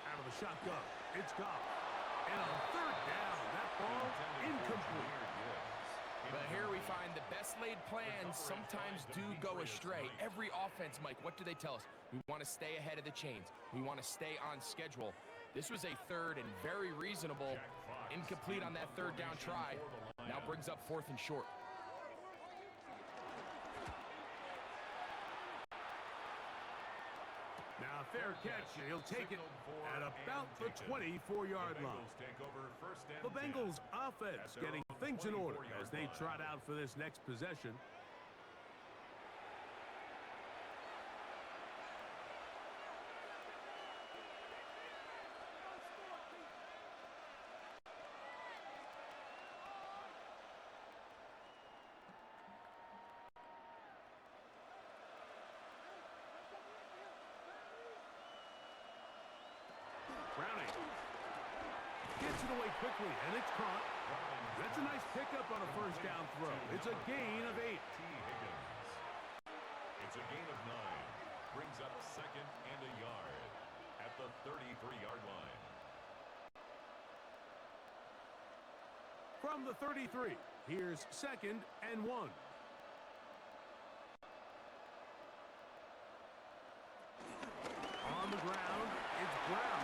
Out of the shotgun, it's Goff. And on 3rd down, that ball incomplete. But here we find the best laid plans sometimes do go astray. Every offense, Mike, what do they tell us? We want to stay ahead of the chains. We want to stay on schedule. This was a 3rd and very reasonable, incomplete on that 3rd down try. Now brings up 4th and short. Now, fair catch, and he'll take it at about the 24-yard line. The Bengals offense getting things in order as they trot out for this next possession. Browning gets it away quickly, and it's caught. That's a nice pickup on a first down throw. It's a gain of 8. It's a gain of 9. Brings up second and a yard at the 33-yard line. From the 33, here's second and 1. On the ground, it's Brown.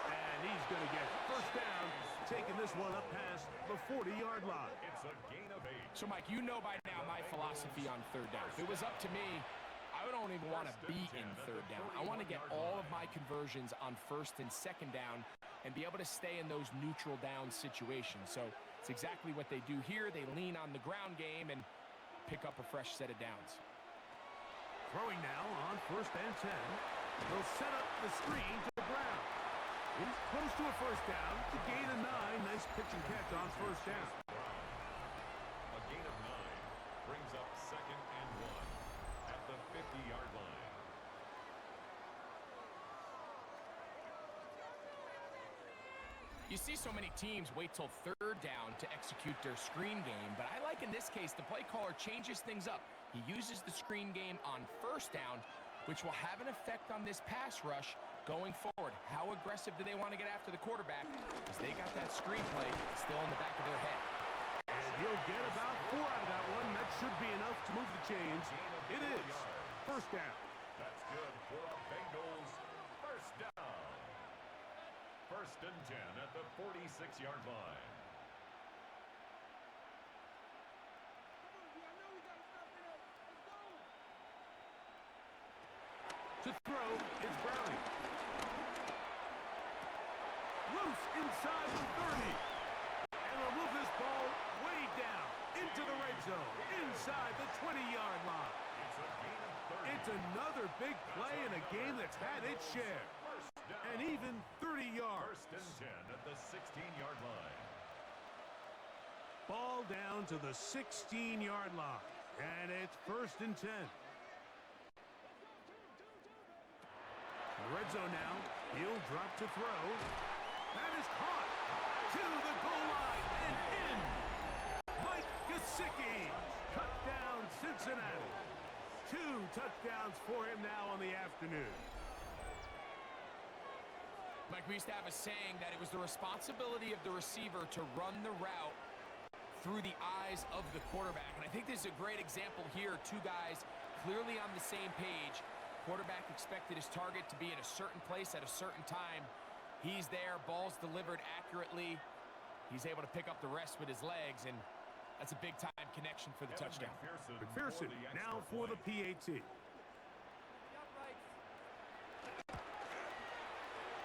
And he's going to get first down, taking this one up past the 40-yard line. It's a gain of 8. So, Mike, you know by now my philosophy on third down. If it was up to me, I don't even want to be in third down. I want to get all of my conversions on first and second down and be able to stay in those neutral down situations. So it's exactly what they do here. They lean on the ground game and pick up a fresh set of downs. Throwing now on first and 10. They'll set up the screen to Brown. He's close to a first down. The gain of 9. Nice pitch and catch on first down. A gain of 9 brings up second and 1 at the 50-yard line. You see so many teams wait till third down to execute their screen game, but I like in this case the play caller changes things up. He uses the screen game on first down, which will have an effect on this pass rush going forward. How aggressive do they want to get after the quarterback? Because they got that screen play still in the back of their head. And he'll get about 4 out of that one. That should be enough to move the chains. It is first down. That's good for the Bengals. First down. First and 10 at the 46-yard line. To throw, it's Browning. Loose inside the 30. And they'll move this ball way down into the red zone, inside the 20-yard line. It's a gain of 30. It's another big play in a game that's had its share. And even 30 yards. First and 10 at the 16-yard line. Ball down to the 16-yard line. And it's first and 10. The red zone now. He'll drop to throw. That is caught to the goal line and in. Mike Gesicki. Touchdown, Cincinnati. 2 touchdowns for him now on the afternoon. Mike, we used to have a saying that it was the responsibility of the receiver to run the route through the eyes of the quarterback. And I think this is a great example here. 2 guys clearly on the same page. Quarterback expected his target to be in a certain place at a certain time. He's there, ball's delivered accurately. He's able to pick up the rest with his legs, and that's a big-time connection for the touchdown. McPherson now for the PAT.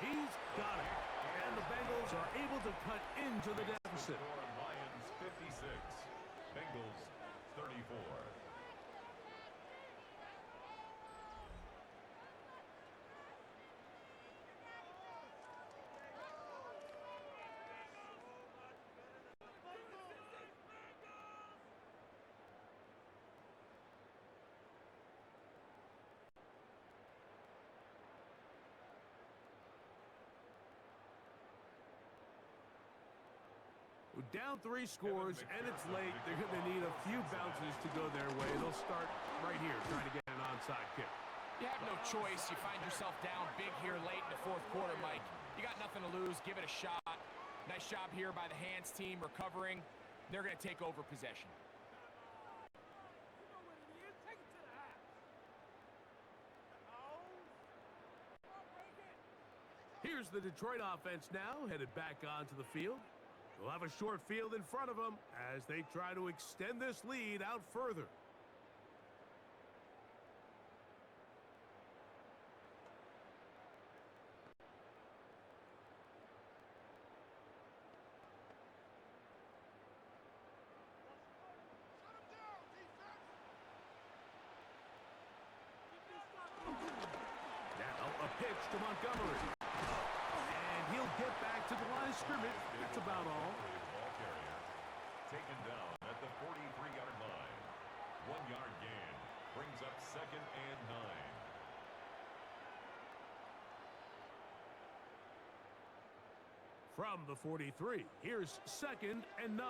He's got it. And the Bengals are able to cut into the deficit. Lions 56, Bengals 34. Down 3 scores, and it's late. They're going to need a few bounces to go their way. They'll start right here, trying to get an onside kick. You have no choice. You find yourself down big here late in the fourth quarter, Mike. You got nothing to lose. Give it a shot. Nice job here by the hands team recovering. They're going to take over possession. Here's the Detroit offense now, headed back onto the field. They'll have a short field in front of them as they try to extend this lead out further. Now a pitch to Montgomery. And he'll get back to the line of scrimmage. That's about all. Ball carrier taken down at the 43-yard line. 1-yard gain brings up second and 9. From the 43, here's 2nd and 9.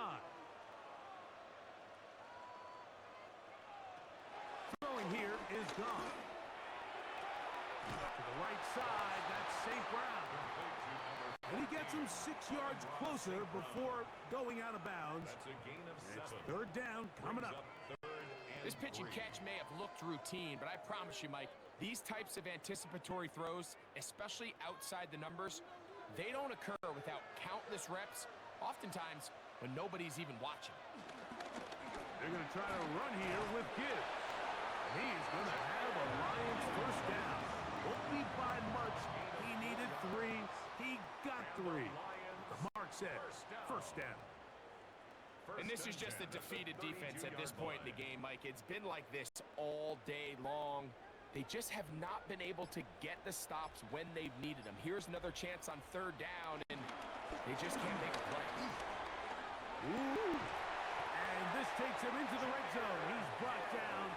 Throwing here is gone. To the right side, that's St. Brown. And he gets him 6 yards closer before going out of bounds. That's a gain of 7. It's 3rd down coming up. This pitch and catch may have looked routine, but I promise you, Mike, these types of anticipatory throws, especially outside the numbers, they don't occur without countless reps, oftentimes when nobody's even watching. They're going to try to run here with Gibbs. He's going to have a Lions 1st down. Won't be by much. He needed 3. He got 3. The mark says 1st down. And this is just a defeated defense at this point in the game, Mike. It's been like this all day long. They just have not been able to get the stops when they've needed them. Here's another chance on 3rd down, and they just can't make a play. Ooh. And this takes him into the red zone. He's brought down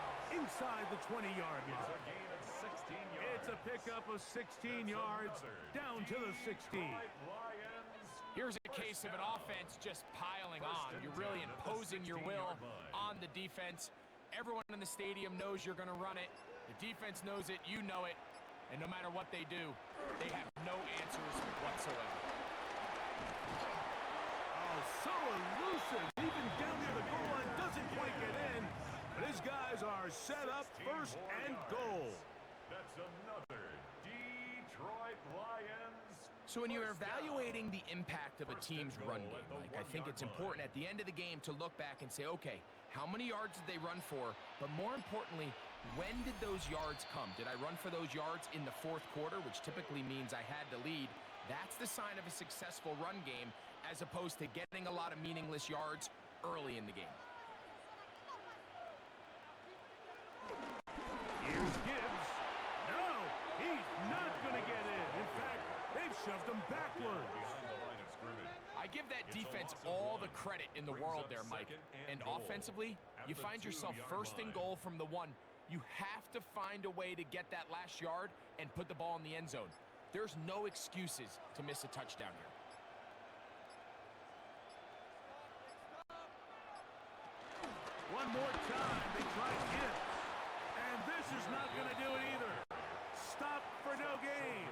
inside the 20-yard line. It's a pickup of 16 yards down to the 16. Here's a case of an offense just piling on. You're really imposing your will on the defense. Everyone in the stadium knows you're going to run it. The defense knows it, you know it, and no matter what they do, they have no answers whatsoever. Oh, so elusive, even down near the goal line, doesn't quite get in, but his guys are set up 1st and goal. That's another Detroit Lions. So when you're evaluating the impact of a team's run game, Mike, I think it's important at the end of the game to look back and say, okay, how many yards did they run for? But more importantly, when did those yards come? Did I run for those yards in the 4th quarter, which typically means I had to lead? That's the sign of a successful run game, as opposed to getting a lot of meaningless yards early in the game. Here's Gibbs. No, he's not going to get in. In fact, they've shoved him backwards. I give that defense all the credit in the world there, Mike. And offensively, you find yourself 1st and goal from the 1. You have to find a way to get that last yard and put the ball in the end zone. There's no excuses to miss a touchdown here. One more time, they try Gibbs. And this is not going to do it either. Stop for no gain.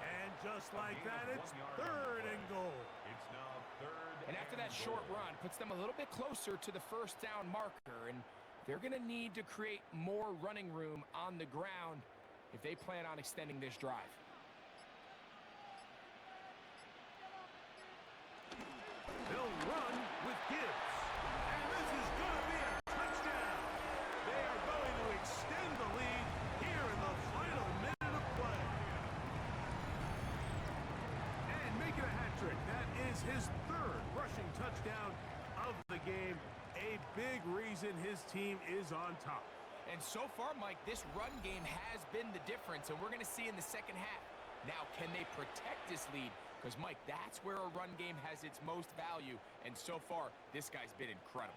And just like that, it's 3rd and goal. It's now 3rd. And after that short run, puts them a little bit closer to the 1st down marker, and they're going to need to create more running room on the ground if they plan on extending this drive. They'll run with Gibbs. And this is going to be a touchdown. They are going to extend the lead here in the final minute of play. And make it a hat trick. That is his 3rd rushing touchdown of the game. A big reason his team is on top. And so far, Mike, this run game has been the difference, and we're going to see in the 2nd half. Now, can they protect this lead? Because, Mike, that's where a run game has its most value, and so far, this guy's been incredible.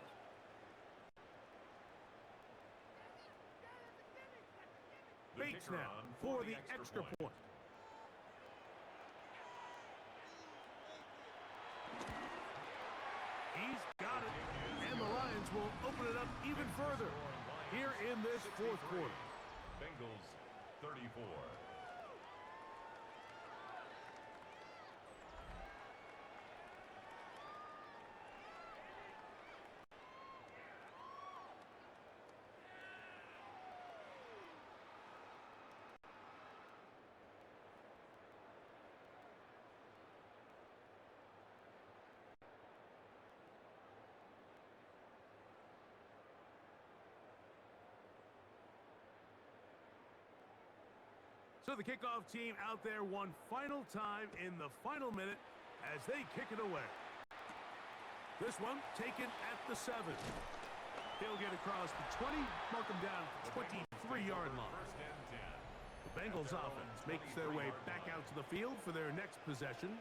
Bates now for the extra point. He's got it, and the Lions will open it up even further here in this 4th quarter. Bengals 34. So the kickoff team out there one final time in the final minute as they kick it away. This one taken at the 7. They'll get across the 20, mark them down at the 23-yard line. The Bengals offense makes their way back out to the field for their next possession.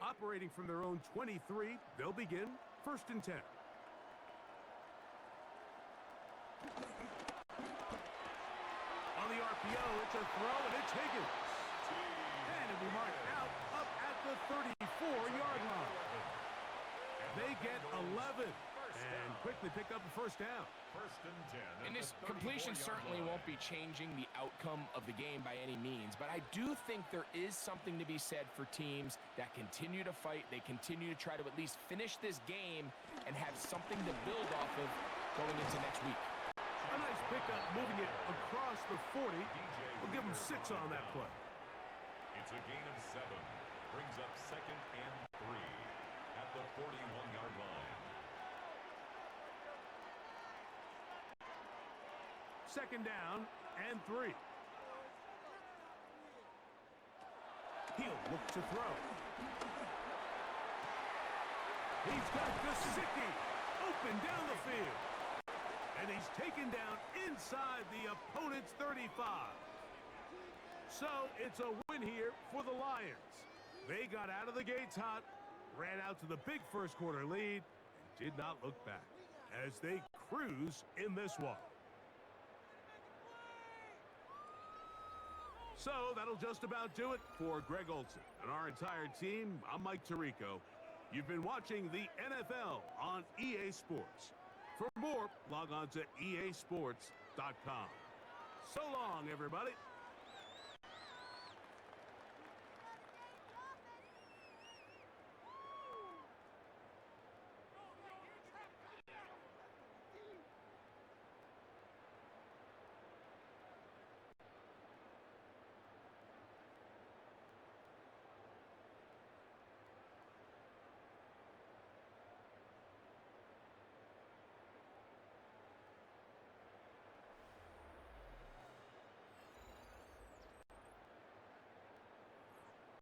Operating from their own 23, they'll begin 1st and 10. On the RPO, it's a throw, and it's Higgins. And it'll be marked out up at the 34-yard line. They get 11 and quickly pick up a 1st down. 1st and 10. And this completion certainly won't be changing the outcome of the game by any means, but I do think there is something to be said for teams that continue to fight. They continue to try to at least finish this game and have something to build off of going into next week. A nice pickup moving it across the 40. We'll give them 6 on that play. It's a gain of 7. Brings up 2nd and 3 at the 41-yard line. 2nd down and 3. He'll look to throw. He's got Gesicki open down the field. And he's taken down inside the opponent's 35. So it's a win here for the Lions. They got out of the gates hot, ran out to the big first quarter lead, and did not look back as they cruise in this one. So that'll just about do it for Greg Olsen and our entire team. I'm Mike Tirico. You've been watching the NFL on EA Sports. For more, log on to easports.com. So long, everybody.